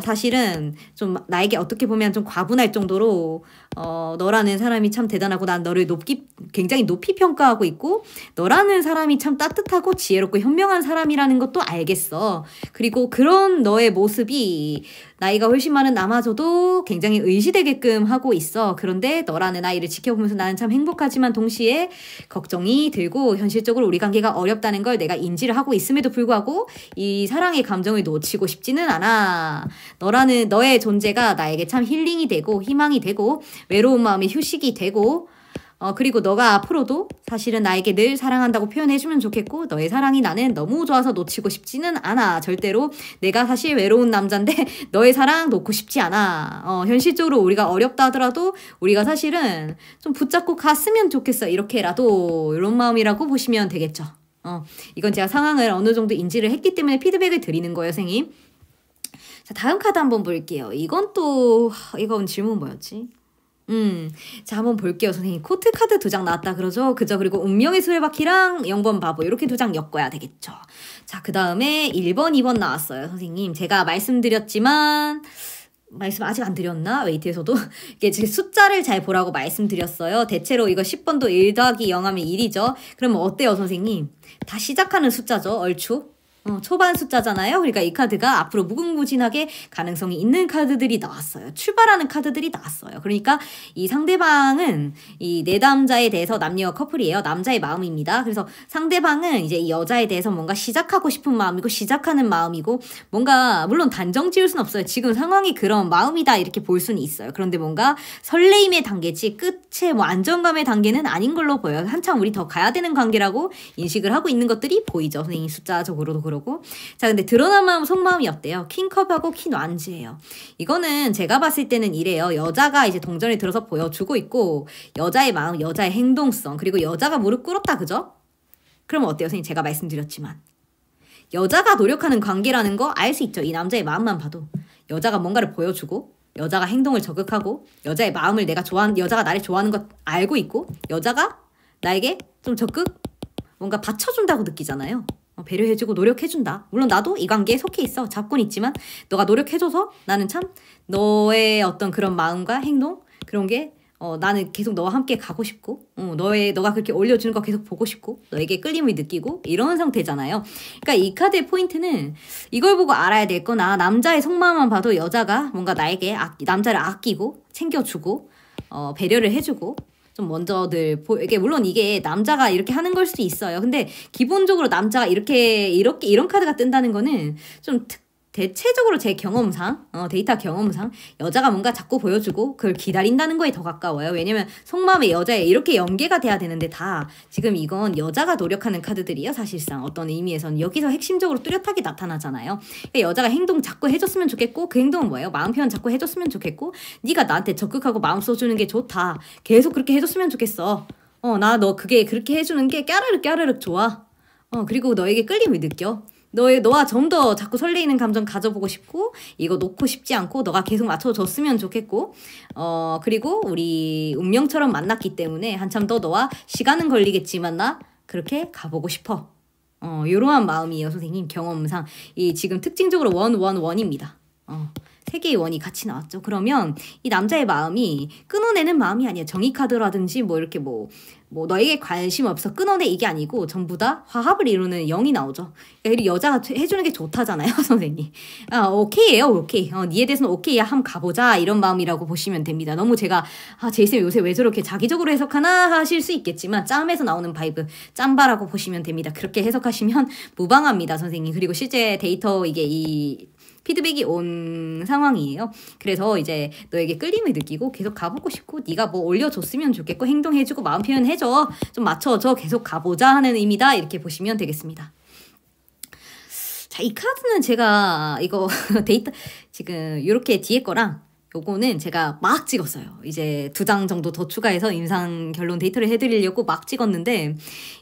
사실은 좀 나에게 어떻게 보면 좀 과분할 정도로 너라는 사람이 참 대단하고 난 너를 굉장히 높이 평가하고 있고 너라는 사람이 참 따뜻하고 지혜롭고 현명한 사람이라는 것도 알겠어. 그리고 그런 너의 모습이 나이가 훨씬 많은 남아줘도 굉장히 의지되게끔 하고 있어. 그런데 너라는 아이를 지켜보면서 나는 참 행복하지만 동시에 걱정이 들고 현실적으로 우리 관계가 어렵다는 걸 내가 인지를 하고 있음에도 불구하고 이 사랑의 감정을 놓치고 싶지는 않아. 너의 존재가 나에게 참 힐링이 되고 희망이 되고 외로운 마음의 휴식이 되고 그리고 너가 앞으로도 사실은 나에게 늘 사랑한다고 표현해주면 좋겠고, 너의 사랑이 나는 너무 좋아서 놓치고 싶지는 않아. 절대로 내가 사실 외로운 남잔데 너의 사랑 놓고 싶지 않아. 현실적으로 우리가 어렵다 하더라도 우리가 사실은 좀 붙잡고 갔으면 좋겠어. 이렇게라도 이런 마음이라고 보시면 되겠죠. 이건 제가 상황을 어느 정도 인지를 했기 때문에 피드백을 드리는 거예요, 선생님. 자, 다음 카드 한번 볼게요. 이건 질문 뭐였지? 자, 한번 볼게요, 선생님. 코트 카드 2장 나왔다 그러죠? 그죠? 그리고 운명의 수레바퀴랑 0번 바보 이렇게 2장 엮어야 되겠죠. 자, 그 다음에 1번, 2번 나왔어요, 선생님. 제가 말씀드렸지만 말씀 아직 안 드렸나? 웨이트에서도 이게 숫자를 잘 보라고 말씀드렸어요. 대체로 이거 10번도 1 더하기 0 하면 1이죠. 그러면 어때요, 선생님? 다 시작하는 숫자죠, 얼추. 초반 숫자잖아요. 그러니까 이 카드가 앞으로 무궁무진하게 가능성이 있는 카드들이 나왔어요. 출발하는 카드들이 나왔어요. 그러니까 이 상대방은 이 내담자에 대해서 남녀 커플이에요. 남자의 마음입니다. 그래서 상대방은 이제 이 여자에 대해서 뭔가 시작하고 싶은 마음이고 시작하는 마음이고 뭔가 물론 단정 지을 수는 없어요. 지금 상황이 그런 마음이다 이렇게 볼 수는 있어요. 그런데 뭔가 설레임의 단계지 끝에 뭐 안정감의 단계는 아닌 걸로 보여요. 한참 우리 더 가야 되는 관계라고 인식을 하고 있는 것들이 보이죠. 선생님 숫자적으로도 그러고. 자, 근데 드러난 마음, 속마음이 어때요? 킹컵하고 퀸완즈예요. 이거는 제가 봤을 때는 이래요. 여자가 이제 동전에 들어서 보여주고 있고 여자의 마음, 여자의 행동성, 그리고 여자가 무릎 꿇었다, 그죠? 그럼 어때요, 선생님? 제가 말씀드렸지만 여자가 노력하는 관계라는 거 알 수 있죠. 이 남자의 마음만 봐도 여자가 뭔가를 보여주고 여자가 행동을 저격하고 여자의 마음을 여자가 나를 좋아하는 것 알고 있고 여자가 나에게 좀 적극 뭔가 받쳐준다고 느끼잖아요. 배려해주고 노력해준다. 물론 나도 이 관계에 속해 있어. 잡고는 있지만 너가 노력해줘서 나는 참 너의 어떤 그런 마음과 행동 그런 게 나는 계속 너와 함께 가고 싶고 너가 그렇게 올려주는 거 계속 보고 싶고 너에게 끌림을 느끼고 이런 상태잖아요. 그러니까 이 카드의 포인트는 이걸 보고 알아야 될 거나 남자의 속마음만 봐도 여자가 뭔가 나에게 남자를 아끼고 챙겨주고 배려를 해주고 좀 먼저들 이게 물론 이게 남자가 이렇게 하는 걸 수도 있어요. 근데 기본적으로 남자가 이렇게 이런 카드가 뜬다는 거는 좀 대체적으로 제 경험상 데이터 경험상 여자가 뭔가 자꾸 보여주고 그걸 기다린다는 거에 더 가까워요. 왜냐면 속마음의 여자에 이렇게 연계가 돼야 되는데 다 지금 이건 여자가 노력하는 카드들이에요. 사실상 어떤 의미에서는 여기서 핵심적으로 뚜렷하게 나타나잖아요. 그러니까 여자가 행동 자꾸 해줬으면 좋겠고 그 행동은 뭐예요? 마음 표현 자꾸 해줬으면 좋겠고 네가 나한테 적극하고 마음 써주는 게 좋다. 계속 그렇게 해줬으면 좋겠어. 나 너 그게 그렇게 해주는 게 까르륵 좋아. 그리고 너에게 끌림을 느껴. 너와 좀 더 자꾸 설레이는 감정 가져보고 싶고 이거 놓고 싶지 않고 너가 계속 맞춰줬으면 좋겠고 그리고 우리 운명처럼 만났기 때문에 한참 더 너와 시간은 걸리겠지만 나 그렇게 가보고 싶어. 이러한 마음이에요, 선생님. 경험상 이 지금 특징적으로 111입니다. 3개의 원이 같이 나왔죠. 그러면 이 남자의 마음이 끊어내는 마음이 아니에요. 정의카드라든지 뭐 이렇게 뭐 너에게 관심 없어 끊어내 이게 아니고 전부 다 화합을 이루는 0이 나오죠. 그러니까 여자가 해주는 게 좋다잖아요, 선생님. 오케이예요, 오케이. 니에 대해서는 오케이야, 한번 가보자 이런 마음이라고 보시면 됩니다. 너무 제가 제이쌤 요새 왜 저렇게 자기적으로 해석하나 하실 수 있겠지만 짬에서 나오는 바이브 짬바라고 보시면 됩니다. 그렇게 해석하시면 무방합니다, 선생님. 그리고 실제 데이터 이게 이 피드백이 온 상황이에요. 그래서 이제 너에게 끌림을 느끼고 계속 가보고 싶고 네가 뭐 올려줬으면 좋겠고 행동해주고 마음 표현해줘. 좀 맞춰줘. 계속 가보자 하는 의미다. 이렇게 보시면 되겠습니다. 자, 이 카드는 제가 이거 데이터 지금 이렇게 뒤에 거랑 요거는 제가 막 찍었어요. 이제 2장 정도 더 추가해서 임상 결론 데이터를 해드리려고 막 찍었는데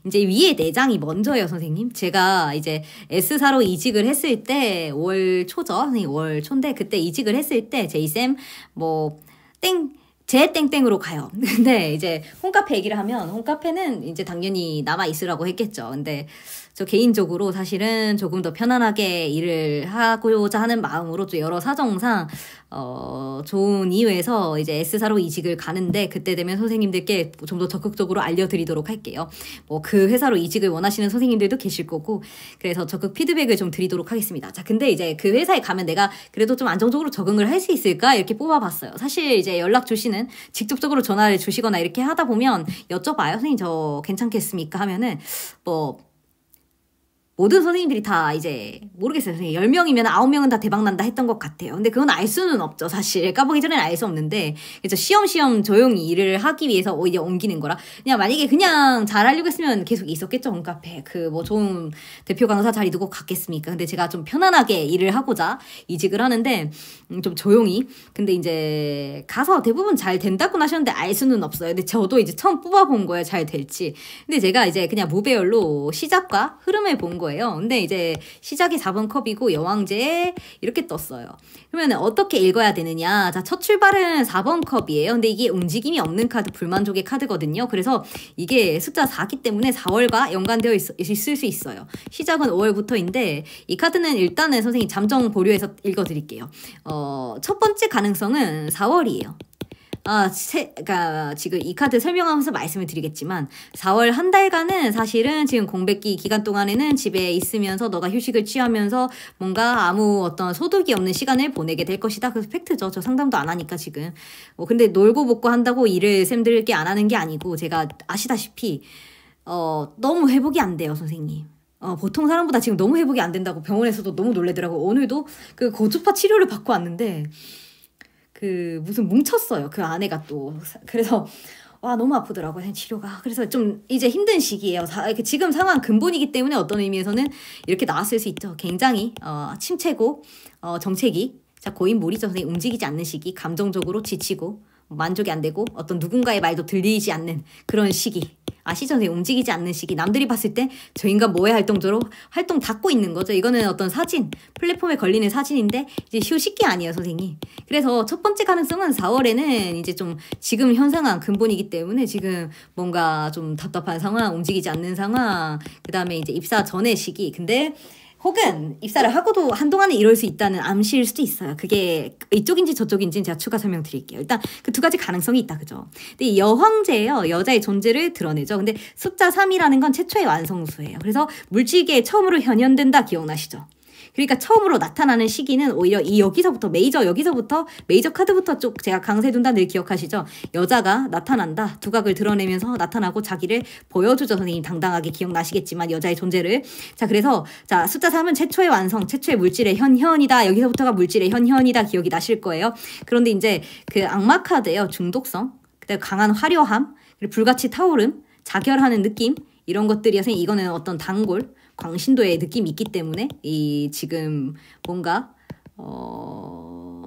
이제 위에 4장이 먼저예요, 선생님. 제가 이제 S사로 이직을 했을 때 월 초죠. 선생님 월 초인데 그때 이직을 했을 때 제이쌤 제 땡땡으로 가요. 근데 이제 홈카페 얘기를 하면 홈카페는 이제 당연히 남아있으라고 했겠죠. 근데 저 개인적으로 사실은 조금 더 편안하게 일을 하고자 하는 마음으로 또 여러 사정상 좋은 이유에서 이제 S사로 이직을 가는데 그때 되면 선생님들께 좀 더 적극적으로 알려드리도록 할게요. 뭐 그 회사로 이직을 원하시는 선생님들도 계실 거고 그래서 적극 피드백을 좀 드리도록 하겠습니다. 자, 근데 이제 그 회사에 가면 내가 그래도 좀 안정적으로 적응을 할 수 있을까 이렇게 뽑아봤어요. 사실 이제 연락 주시는 직접적으로 전화를 주시거나 이렇게 하다 보면 여쭤봐요. 선생님 저 괜찮겠습니까? 하면은 모든 선생님들이 다 이제 모르겠어요. 선생님 10명이면 9명은 다 대박난다 했던 것 같아요. 근데 그건 알 수는 없죠. 사실 까보기 전에는 알 수 없는데 그래서 시험시험 조용히 일을 하기 위해서 오히려 옮기는 거라 그냥 만약에 그냥 잘하려고 했으면 계속 있었겠죠. 홈카페 그 뭐 좋은 대표 강사 자리 두고 갔겠습니까. 근데 제가 좀 편안하게 일을 하고자 이직을 하는데 좀 조용히 근데 이제 가서 대부분 잘 된다고 하셨는데 알 수는 없어요. 근데 저도 이제 처음 뽑아본 거예요. 잘 될지. 근데 제가 이제 그냥 무배열로 시작과 흐름을 본 거예요. 근데 이제 시작이 4번 컵이고 여왕제 이렇게 떴어요. 그러면 어떻게 읽어야 되느냐. 자, 첫 출발은 4번 컵이에요. 근데 이게 움직임이 없는 카드, 불만족의 카드거든요. 그래서 이게 숫자 4기 때문에 4월과 연관되어 있을 수 있어요. 시작은 5월부터인데 이 카드는 일단은 선생님 잠정 보류해서 읽어드릴게요. 첫 번째 가능성은 4월이에요. 그러니까 지금 이 카드 설명하면서 말씀을 드리겠지만 4월 한 달간은 사실은 지금 공백기 기간 동안에는 집에 있으면서 너가 휴식을 취하면서 뭔가 아무 어떤 소득이 없는 시간을 보내게 될 것이다. 그래서 팩트죠. 저 상담도 안 하니까 지금. 근데 놀고 먹고 한다고 일을 쌤들께 안 하는 게 아니고 제가 아시다시피 너무 회복이 안 돼요, 선생님. 보통 사람보다 지금 너무 회복이 안 된다고 병원에서도 너무 놀래더라고. 오늘도 그 고주파 치료를 받고 왔는데 그 무슨 뭉쳤어요. 그 아내가 또. 그래서 와 너무 아프더라고요. 치료가. 그래서 좀 이제 힘든 시기예요. 지금 상황 근본이기 때문에 어떤 의미에서는 이렇게 나왔을 수 있죠. 굉장히 침체고 정체기. 자 고인물이죠. 선생님 움직이지 않는 시기. 감정적으로 지치고 만족이 안 되고 어떤 누군가의 말도 들리지 않는 그런 시기. 아시죠? 선생님 움직이지 않는 시기. 남들이 봤을 때 저 인간 뭐해 할 정도로 활동 닫고 있는 거죠. 이거는 어떤 사진, 플랫폼에 걸리는 사진인데 이제 휴식기 아니에요, 선생님. 그래서 첫 번째 가능성은 4월에는 이제 좀 지금 현 상황 근본이기 때문에 지금 뭔가 좀 답답한 상황, 움직이지 않는 상황, 그 다음에 이제 입사 전의 시기. 근데 혹은 입사를 하고도 한동안은 이럴 수 있다는 암시일 수도 있어요. 그게 이쪽인지 저쪽인지는 제가 추가 설명드릴게요. 일단 그 두 가지 가능성이 있다. 그죠? 근데 이 여황제예요. 여자의 존재를 드러내죠. 근데 숫자 3이라는 건 최초의 완성수예요. 그래서 물질계에 처음으로 현현된다. 기억나시죠? 그러니까 처음으로 나타나는 시기는 오히려 여기서부터 메이저 카드부터 쪽 제가 강세둔다 늘 기억하시죠? 여자가 나타난다. 두각을 드러내면서 나타나고 자기를 보여주죠. 선생님 당당하게 기억나시겠지만 여자의 존재를. 자 그래서 자 숫자 3은 최초의 완성, 최초의 물질의 현현이다. 여기서부터가 물질의 현현이다. 기억이 나실 거예요. 그런데 이제 그 악마 카드예요. 중독성, 그다음에 강한 화려함, 그리고 불같이 타오름, 자결하는 느낌 이런 것들이 선생님 이거는 어떤 단골 광신도의 느낌이 있기 때문에 이 지금 뭔가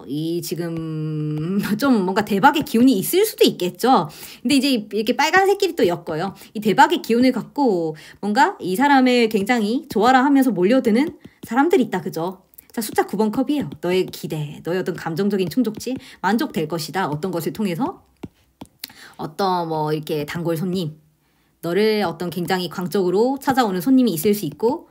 이 지금 좀 뭔가 대박의 기운이 있을 수도 있겠죠. 근데 이제 이렇게 빨간색끼리 또 엮어요. 이 대박의 기운을 갖고 뭔가 이 사람을 굉장히 좋아라 하면서 몰려드는 사람들이 있다. 그죠? 자 숫자 9번 컵이에요. 너의 기대, 너의 어떤 감정적인 충족지 만족될 것이다. 어떤 것을 통해서 어떤 뭐 이렇게 단골 손님 너를 어떤 굉장히 광적으로 찾아오는 손님이 있을 수 있고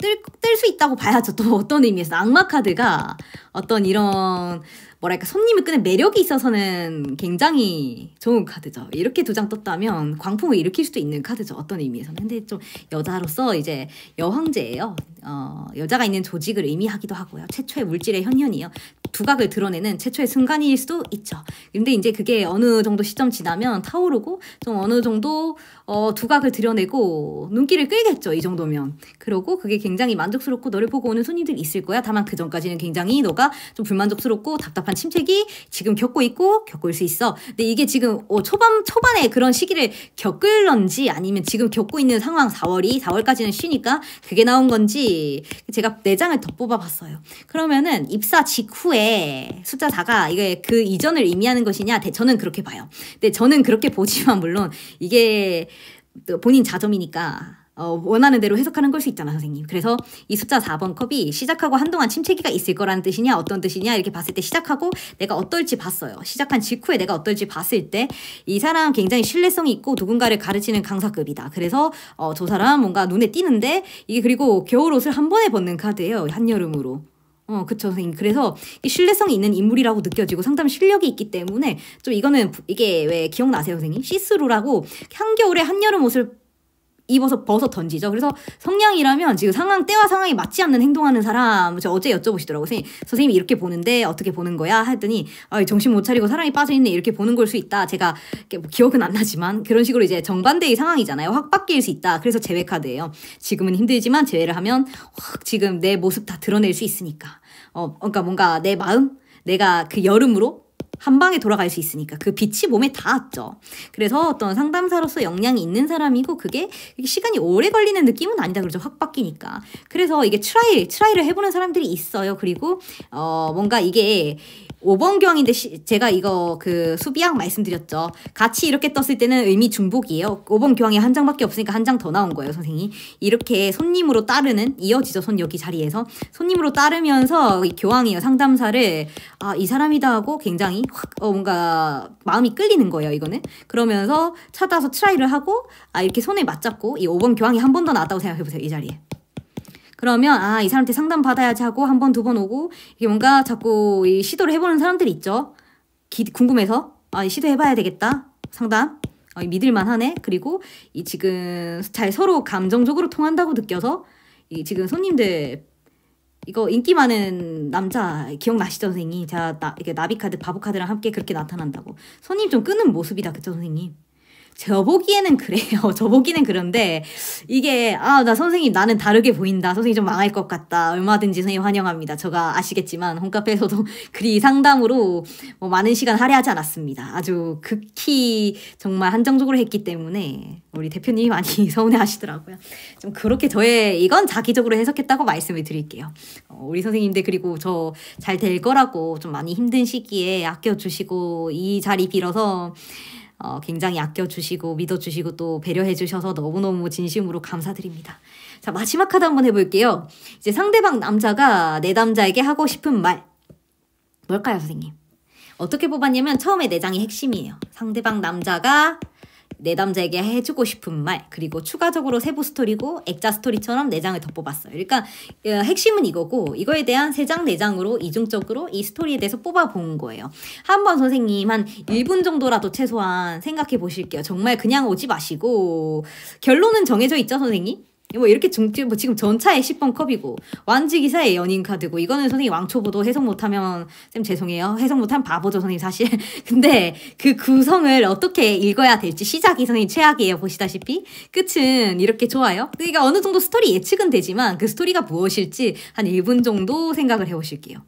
뜰 수 있다고 봐야죠. 또 어떤 의미에서 악마 카드가 어떤 이런 뭐랄까 손님을 끄는 매력이 있어서는 굉장히 좋은 카드죠. 이렇게 두 장 떴다면 광풍을 일으킬 수도 있는 카드죠. 어떤 의미에서는. 근데 좀 여자로서 이제 여황제예요. 여자가 있는 조직을 의미하기도 하고요. 최초의 물질의 현현이에요. 두각을 드러내는 최초의 순간일 수도 있죠. 근데 이제 그게 어느 정도 시점 지나면 타오르고 좀 어느 정도 두각을 드러내고 눈길을 끌겠죠. 이 정도면. 그러고 그게 굉장히 만족스럽고 너를 보고 오는 손님들이 있을 거야. 다만 그 전까지는 굉장히 너가 좀 불만족스럽고 답답한 침체기 지금 겪고 있고 겪을 수 있어. 근데 이게 지금 초반에 그런 시기를 겪을런지 아니면 지금 겪고 있는 상황 4월까지는 쉬니까 그게 나온 건지 제가 4장을 더 뽑아봤어요. 그러면은 입사 직후에 숫자 4가 이게 그 이전을 의미하는 것이냐? 저는 그렇게 봐요. 근데 저는 그렇게 보지만 물론 이게 본인 자점이니까 원하는 대로 해석하는 걸 수 있잖아, 선생님. 그래서 이 숫자 4번 컵이 시작하고 한동안 침체기가 있을 거라는 뜻이냐, 어떤 뜻이냐, 이렇게 봤을 때 시작하고 내가 어떨지 봤어요. 시작한 직후에 내가 어떨지 봤을 때 이 사람 굉장히 신뢰성이 있고 누군가를 가르치는 강사급이다. 그래서 저 사람 뭔가 눈에 띄는데 이게 그리고 겨울옷을 한 번에 벗는 카드예요. 한여름으로. 그쵸, 선생님. 그래서 이 신뢰성이 있는 인물이라고 느껴지고 상담 실력이 있기 때문에 좀 이거는 이게 왜 기억나세요, 선생님? 시스루라고 한겨울에 한여름 옷을 입어서 벗어 던지죠. 그래서 성향이라면 지금 때와 상황이 맞지 않는 행동하는 사람, 저 어제 여쭤보시더라고요. 선생님이 이렇게 보는데 어떻게 보는 거야? 했더니 정신 못 차리고 사랑이 빠져있네, 이렇게 보는 걸 수 있다. 제가 뭐 기억은 안 나지만 그런 식으로 이제 정반대의 상황이잖아요. 확 바뀔 수 있다. 그래서 제외 카드예요. 지금은 힘들지만 제외를 하면 확 지금 내 모습 다 드러낼 수 있으니까. 그러니까 뭔가 내 마음, 내가 그 여름으로 한 방에 돌아갈 수 있으니까 그 빛이 몸에 닿았죠. 그래서 어떤 상담사로서 역량이 있는 사람이고 그게 시간이 오래 걸리는 느낌은 아니다 그러죠. 확 바뀌니까. 그래서 이게 트라이를 해보는 사람들이 있어요. 그리고 뭔가 이게 5번 교황인데 제가 이거 그 수비학 말씀드렸죠. 같이 이렇게 떴을 때는 의미 중복이에요. 5번 교황이 한 장밖에 없으니까 한 장 더 나온 거예요, 선생님. 이렇게 손님으로 따르는, 이어지죠, 손 여기 자리에서. 손님으로 따르면서 이 교황이에요, 상담사를. 이 사람이다 하고 굉장히 확 뭔가 마음이 끌리는 거예요, 이거는. 그러면서 찾아서 트라이를 하고 이렇게 손에 맞잡고 이 5번 교황이 한 번 더 나왔다고 생각해보세요, 이 자리에. 그러면 이 사람한테 상담 받아야지 하고 한 번, 두 번 오고 이게 뭔가 자꾸 시도를 해보는 사람들이 있죠. 궁금해서 시도해봐야 되겠다. 상담 믿을만 하네. 그리고 지금 잘 서로 감정적으로 통한다고 느껴서 지금 손님들 이거 인기 많은 남자 기억나시죠, 선생님? 제가 이게 나비카드, 바보카드랑 함께 그렇게 나타난다고. 손님 좀 끄는 모습이다, 그쵸, 선생님? 저 보기에는 그래요. 저 보기는 그런데 이게 나 선생님 나는 다르게 보인다. 선생님 좀 망할 것 같다. 얼마든지 선생님 환영합니다. 제가 아시겠지만 홈카페에서도 글이 상담으로 뭐 많은 시간 할애하지 않았습니다. 아주 극히 정말 한정적으로 했기 때문에 우리 대표님이 많이 서운해 하시더라고요. 좀 그렇게 이건 자기적으로 해석했다고 말씀을 드릴게요. 우리 선생님들 그리고 저 잘 될 거라고 좀 많이 힘든 시기에 아껴주시고 이 자리 빌어서 굉장히 아껴주시고 믿어주시고 또 배려해주셔서 너무너무 진심으로 감사드립니다. 자, 마지막 카드 한번 해볼게요. 이제 상대방 남자가 내담자에게 하고 싶은 말. 뭘까요, 선생님? 어떻게 뽑았냐면 처음에 4장이 핵심이에요. 상대방 남자가 내담자에게 해주고 싶은 말, 그리고 추가적으로 세부 스토리고 액자 스토리처럼 4장을 더 뽑았어요. 그러니까 핵심은 이거고 이거에 대한 3장, 4장으로 이중적으로 이 스토리에 대해서 뽑아본 거예요. 한번 선생님 한 1분 정도라도 최소한 생각해 보실게요. 정말 그냥 오지 마시고 결론은 정해져 있죠, 선생님? 뭐 이렇게 뭐 지금 전차의 10번 컵이고 완지기사의 연인 카드고 이거는 선생님 왕초보도 해석 못하면 쌤 죄송해요. 해석 못하면 바보죠, 선생님 사실. 근데 그 구성을 어떻게 읽어야 될지 시작이 선생님 최악이에요. 보시다시피 끝은 이렇게 좋아요. 그러니까 어느 정도 스토리 예측은 되지만 그 스토리가 무엇일지 한 1분 정도 생각을 해보실게요.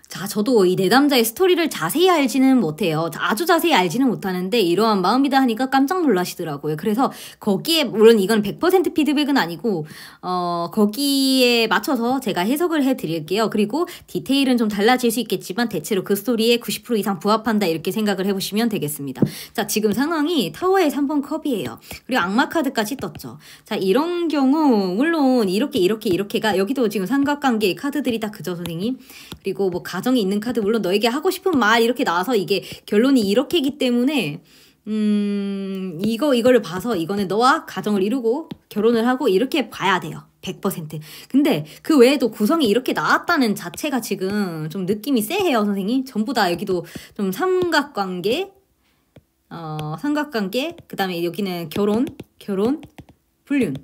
자, 저도 이 내담자의 스토리를 자세히 알지는 못해요. 아주 자세히 알지는 못하는데 이러한 마음이다 하니까 깜짝 놀라시더라고요. 그래서 거기에 물론 이건 100% 피드백은 아니고 거기에 맞춰서 제가 해석을 해드릴게요. 그리고 디테일은 좀 달라질 수 있겠지만 대체로 그 스토리에 90% 이상 부합한다 이렇게 생각을 해보시면 되겠습니다. 자, 지금 상황이 타워의 3번 컵이에요. 그리고 악마 카드까지 떴죠. 자, 이런 경우 물론 이렇게가 여기도 지금 삼각관계의 카드들이 다 그죠, 선생님? 그리고 뭐 가정이 있는 카드 물론 너에게 하고 싶은 말 이렇게 나와서 이게 결론이 이렇게이기 때문에 이거를 봐서 이거는 너와 가정을 이루고 결혼을 하고 이렇게 봐야 돼요. 100%. 근데 그 외에도 구성이 이렇게 나왔다는 자체가 지금 좀 느낌이 쎄해요, 선생님. 전부 다 여기도 좀 삼각관계, 그 다음에 여기는 결혼, 불륜.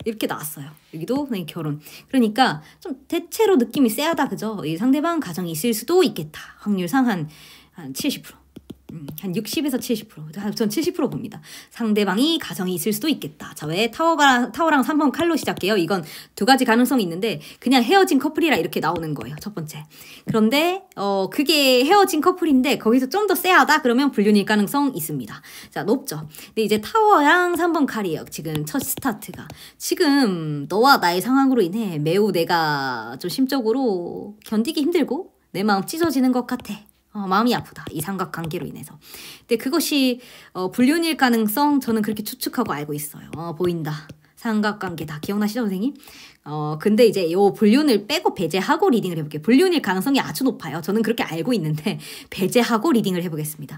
이렇게 나왔어요. 여기도 선생님 결혼. 그러니까 좀 대체로 느낌이 쎄하다, 그죠? 이 상대방 가정이 있을 수도 있겠다. 확률상 한 70%. 한 60에서 70%. 전 70% 봅니다. 상대방이 가정이 있을 수도 있겠다. 자, 왜 타워랑 3번 칼로 시작해요? 이건 두 가지 가능성이 있는데 그냥 헤어진 커플이라 이렇게 나오는 거예요. 첫 번째. 그런데 그게 헤어진 커플인데 거기서 좀 더 쎄하다? 그러면 불륜일 가능성 있습니다. 자, 높죠. 근데 이제 타워랑 3번 칼이에요. 지금 첫 스타트가. 지금 너와 나의 상황으로 인해 매우 내가 좀 심적으로 견디기 힘들고 내 마음 찢어지는 것 같아. 마음이 아프다. 이 삼각관계로 인해서. 근데 그것이 불륜일 가능성 저는 그렇게 추측하고 알고 있어요. 보인다. 삼각관계다. 기억나시죠, 선생님? 근데 이제 요 불륜을 빼고 배제하고 리딩을 해볼게요. 불륜일 가능성이 아주 높아요. 저는 그렇게 알고 있는데 배제하고 리딩을 해보겠습니다.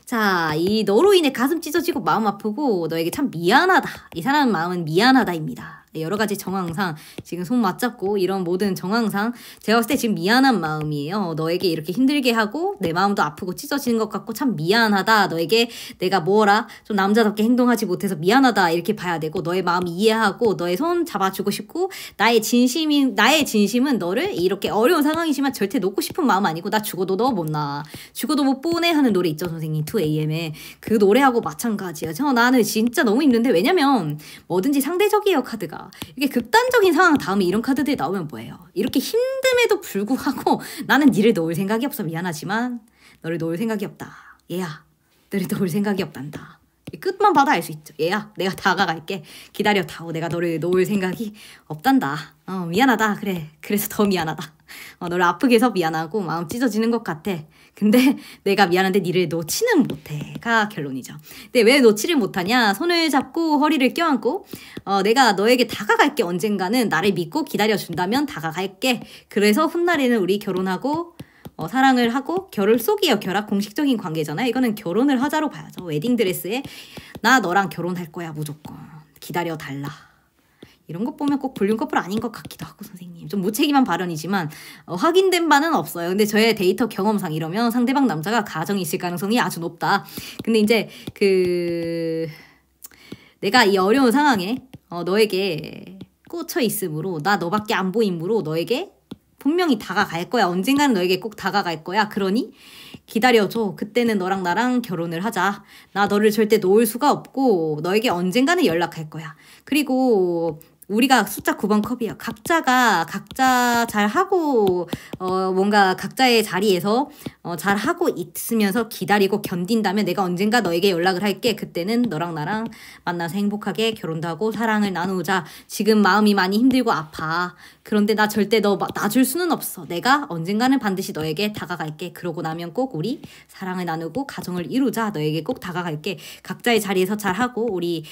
자, 이 너로 인해 가슴 찢어지고 마음 아프고 너에게 참 미안하다. 이 사람 마음은 미안하다입니다. 여러 가지 정황상 지금 손 맞잡고 이런 모든 정황상 제가 봤을 때 지금 미안한 마음이에요. 너에게 이렇게 힘들게 하고 내 마음도 아프고 찢어지는 것 같고 참 미안하다. 너에게 내가 뭐라 좀 남자답게 행동하지 못해서 미안하다 이렇게 봐야 되고 너의 마음 이해하고 너의 손 잡아주고 싶고 나의 진심은 너를 이렇게 어려운 상황이지만 절대 놓고 싶은 마음 아니고 나 죽어도 너 못 나. 죽어도 못 보내 하는 노래 있죠 선생님 2AM에 그 노래하고 마찬가지야. 나는 진짜 너무 힘든데 왜냐면 뭐든지 상대적이에요 카드가. 이게 극단적인 상황 다음에 이런 카드들이 나오면 뭐예요? 이렇게 힘듦에도 불구하고 나는 니를 놓을 생각이 없어. 미안하지만 너를 놓을 생각이 없다. 얘야 너를 놓을 생각이 없단다. 끝만 봐도 알 수 있죠. 얘야 내가 다가갈게. 기다려 다오. 내가 너를 놓을 생각이 없단다. 미안하다. 그래 그래서 더 미안하다. 너를 아프게 해서 미안하고 마음 찢어지는 것 같아. 근데 내가 미안한데 니를 놓지는 못해가 결론이죠. 근데 왜 놓지를 못하냐? 손을 잡고 허리를 껴안고 내가 너에게 다가갈게. 언젠가는 나를 믿고 기다려준다면 다가갈게. 그래서 훗날에는 우리 결혼하고 사랑을 하고 결혼 속이에요. 결합 공식적인 관계잖아요. 이거는 결혼을 하자로 봐야죠. 웨딩드레스에 나 너랑 결혼할 거야 무조건. 기다려달라. 이런 것 보면 꼭 불륜 커플 아닌 것 같기도 하고 선생님. 좀 무책임한 발언이지만 확인된 바는 없어요. 근데 저의 데이터 경험상 이러면 상대방 남자가 가정이 있을 가능성이 아주 높다. 근데 이제 내가 이 어려운 상황에 너에게 꽂혀 있으므로 나 너밖에 안 보이므로 너에게 분명히 다가갈 거야. 언젠가는 너에게 꼭 다가갈 거야. 그러니 기다려줘. 그때는 너랑 나랑 결혼을 하자. 나 너를 절대 놓을 수가 없고 너에게 언젠가는 연락할 거야. 그리고 우리가 숫자 9번 컵이에요. 각자가 각자 잘하고 뭔가 각자의 자리에서 잘하고 있으면서 기다리고 견딘다면 내가 언젠가 너에게 연락을 할게. 그때는 너랑 나랑 만나서 행복하게 결혼도 하고 사랑을 나누자. 지금 마음이 많이 힘들고 아파. 그런데 나 절대 너 놔줄 수는 없어. 내가 언젠가는 반드시 너에게 다가갈게. 그러고 나면 꼭 우리 사랑을 나누고 가정을 이루자. 너에게 꼭 다가갈게. 각자의 자리에서 잘하고 우리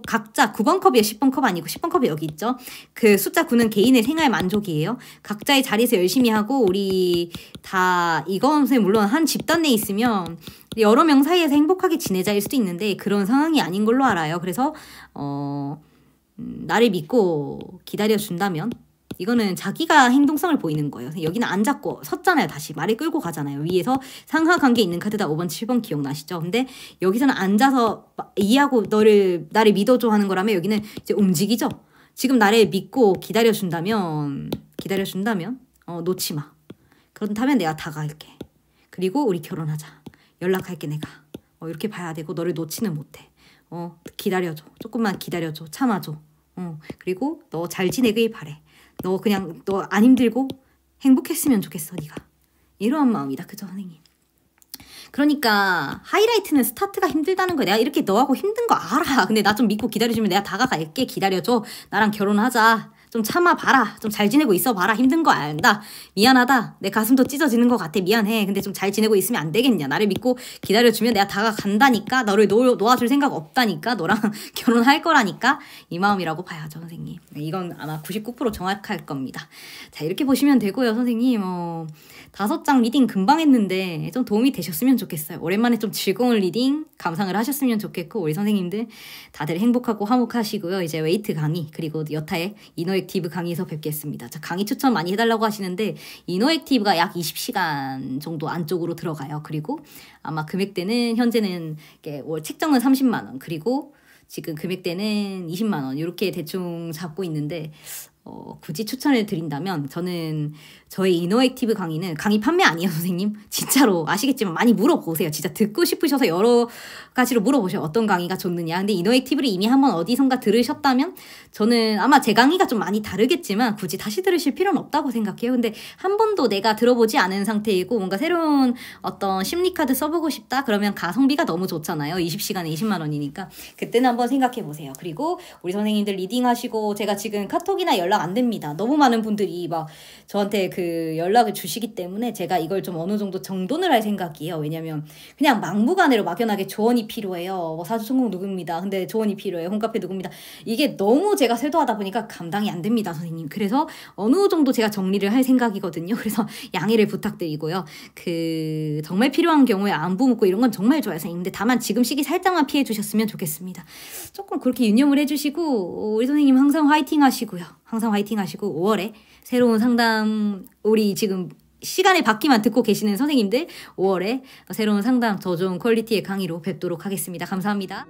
각자 9번 컵이에요. 10번 컵 아니고 10번 컵이 여기 있죠. 그 숫자 9는 개인의 생활 만족이에요. 각자의 자리에서 열심히 하고 우리 다 이건 물론 한 집단 내에 있으면 여러 명 사이에서 행복하게 지내자일 수도 있는데 그런 상황이 아닌 걸로 알아요. 그래서 나를 믿고 기다려준다면 이거는 자기가 행동성을 보이는 거예요. 여기는 안 잡고 섰잖아요. 다시 말을 끌고 가잖아요. 위에서 상하관계 있는 카드다 5번 7번 기억나시죠? 근데 여기서는 앉아서 이해하고 나를 믿어줘 하는 거라면 여기는 이제 움직이죠. 지금 나를 믿고 기다려준다면 놓지 마. 그렇다면 내가 다가갈게. 그리고 우리 결혼하자. 연락할게 내가. 이렇게 봐야 되고 너를 놓지는 못해. 기다려줘. 조금만 기다려줘. 참아줘. 그리고 너 잘 지내길 바래. 너 안 힘들고 행복했으면 좋겠어 네가. 이러한 마음이다. 그죠 선생님? 그러니까 하이라이트는 스타트가 힘들다는 거야. 내가 이렇게 너하고 힘든 거 알아. 근데 나 좀 믿고 기다려주면 내가 다가갈게. 기다려줘. 나랑 결혼하자. 좀 참아봐라. 좀 잘 지내고 있어봐라. 힘든 거 안다. 미안하다. 내 가슴도 찢어지는 것 같아. 미안해. 근데 좀 잘 지내고 있으면 안 되겠냐. 나를 믿고 기다려주면 내가 다가간다니까. 너를 놓아줄 생각 없다니까. 너랑 결혼할 거라니까. 이 마음이라고 봐야죠 선생님. 이건 아마 99% 정확할 겁니다. 자 이렇게 보시면 되고요 선생님. 5장 리딩 금방 했는데 좀 도움이 되셨으면 좋겠어요. 오랜만에 좀 즐거운 리딩 감상을 하셨으면 좋겠고 우리 선생님들 다들 행복하고 화목하시고요. 이제 웨이트 강의 그리고 여타의 이너액티브 강의에서 뵙겠습니다. 자, 강의 추천 많이 해달라고 하시는데 이너액티브가 약 20시간 정도 안쪽으로 들어가요. 그리고 아마 금액대는 현재는 책정은 30만 원 그리고 지금 금액대는 20만 원 이렇게 대충 잡고 있는데 굳이 추천을 드린다면 저는 저의 이너액티브 강의는 강의 판매 아니에요 선생님. 진짜로 아시겠지만 많이 물어보세요. 진짜 듣고 싶으셔서 여러 가지로 물어보셔요. 어떤 강의가 좋느냐. 근데 이너액티브를 이미 한번 어디선가 들으셨다면 저는 아마 제 강의가 좀 많이 다르겠지만 굳이 다시 들으실 필요는 없다고 생각해요. 근데 한 번도 내가 들어보지 않은 상태이고 뭔가 새로운 어떤 심리카드 써보고 싶다 그러면 가성비가 너무 좋잖아요. 20시간에 20만 원이니까 그때는 한번 생각해 보세요. 그리고 우리 선생님들 리딩하시고 제가 지금 카톡이나 연락 연락 안 됩니다. 너무 많은 분들이 막 저한테 그 연락을 주시기 때문에 제가 이걸 좀 어느 정도 정돈을 할 생각이에요. 왜냐면 그냥 막무가내로 막연하게 조언이 필요해요. 뭐 사주천국 누구입니다. 근데 조언이 필요해요. 홈카페 누구입니다. 이게 너무 제가 쇄도하다 보니까 감당이 안 됩니다, 선생님. 그래서 어느 정도 제가 정리를 할 생각이거든요. 그래서 양해를 부탁드리고요. 그 정말 필요한 경우에 안부 묻고 이런 건 정말 좋아요, 선생님. 근데 다만 지금 시기 살짝만 피해 주셨으면 좋겠습니다. 조금 그렇게 유념을 해주시고 우리 선생님 항상 화이팅 하시고요. 항상 화이팅 하시고 5월에 새로운 상담 우리 지금 시간의 바퀴만 듣고 계시는 선생님들 5월에 새로운 상담 더 좋은 퀄리티의 강의로 뵙도록 하겠습니다. 감사합니다.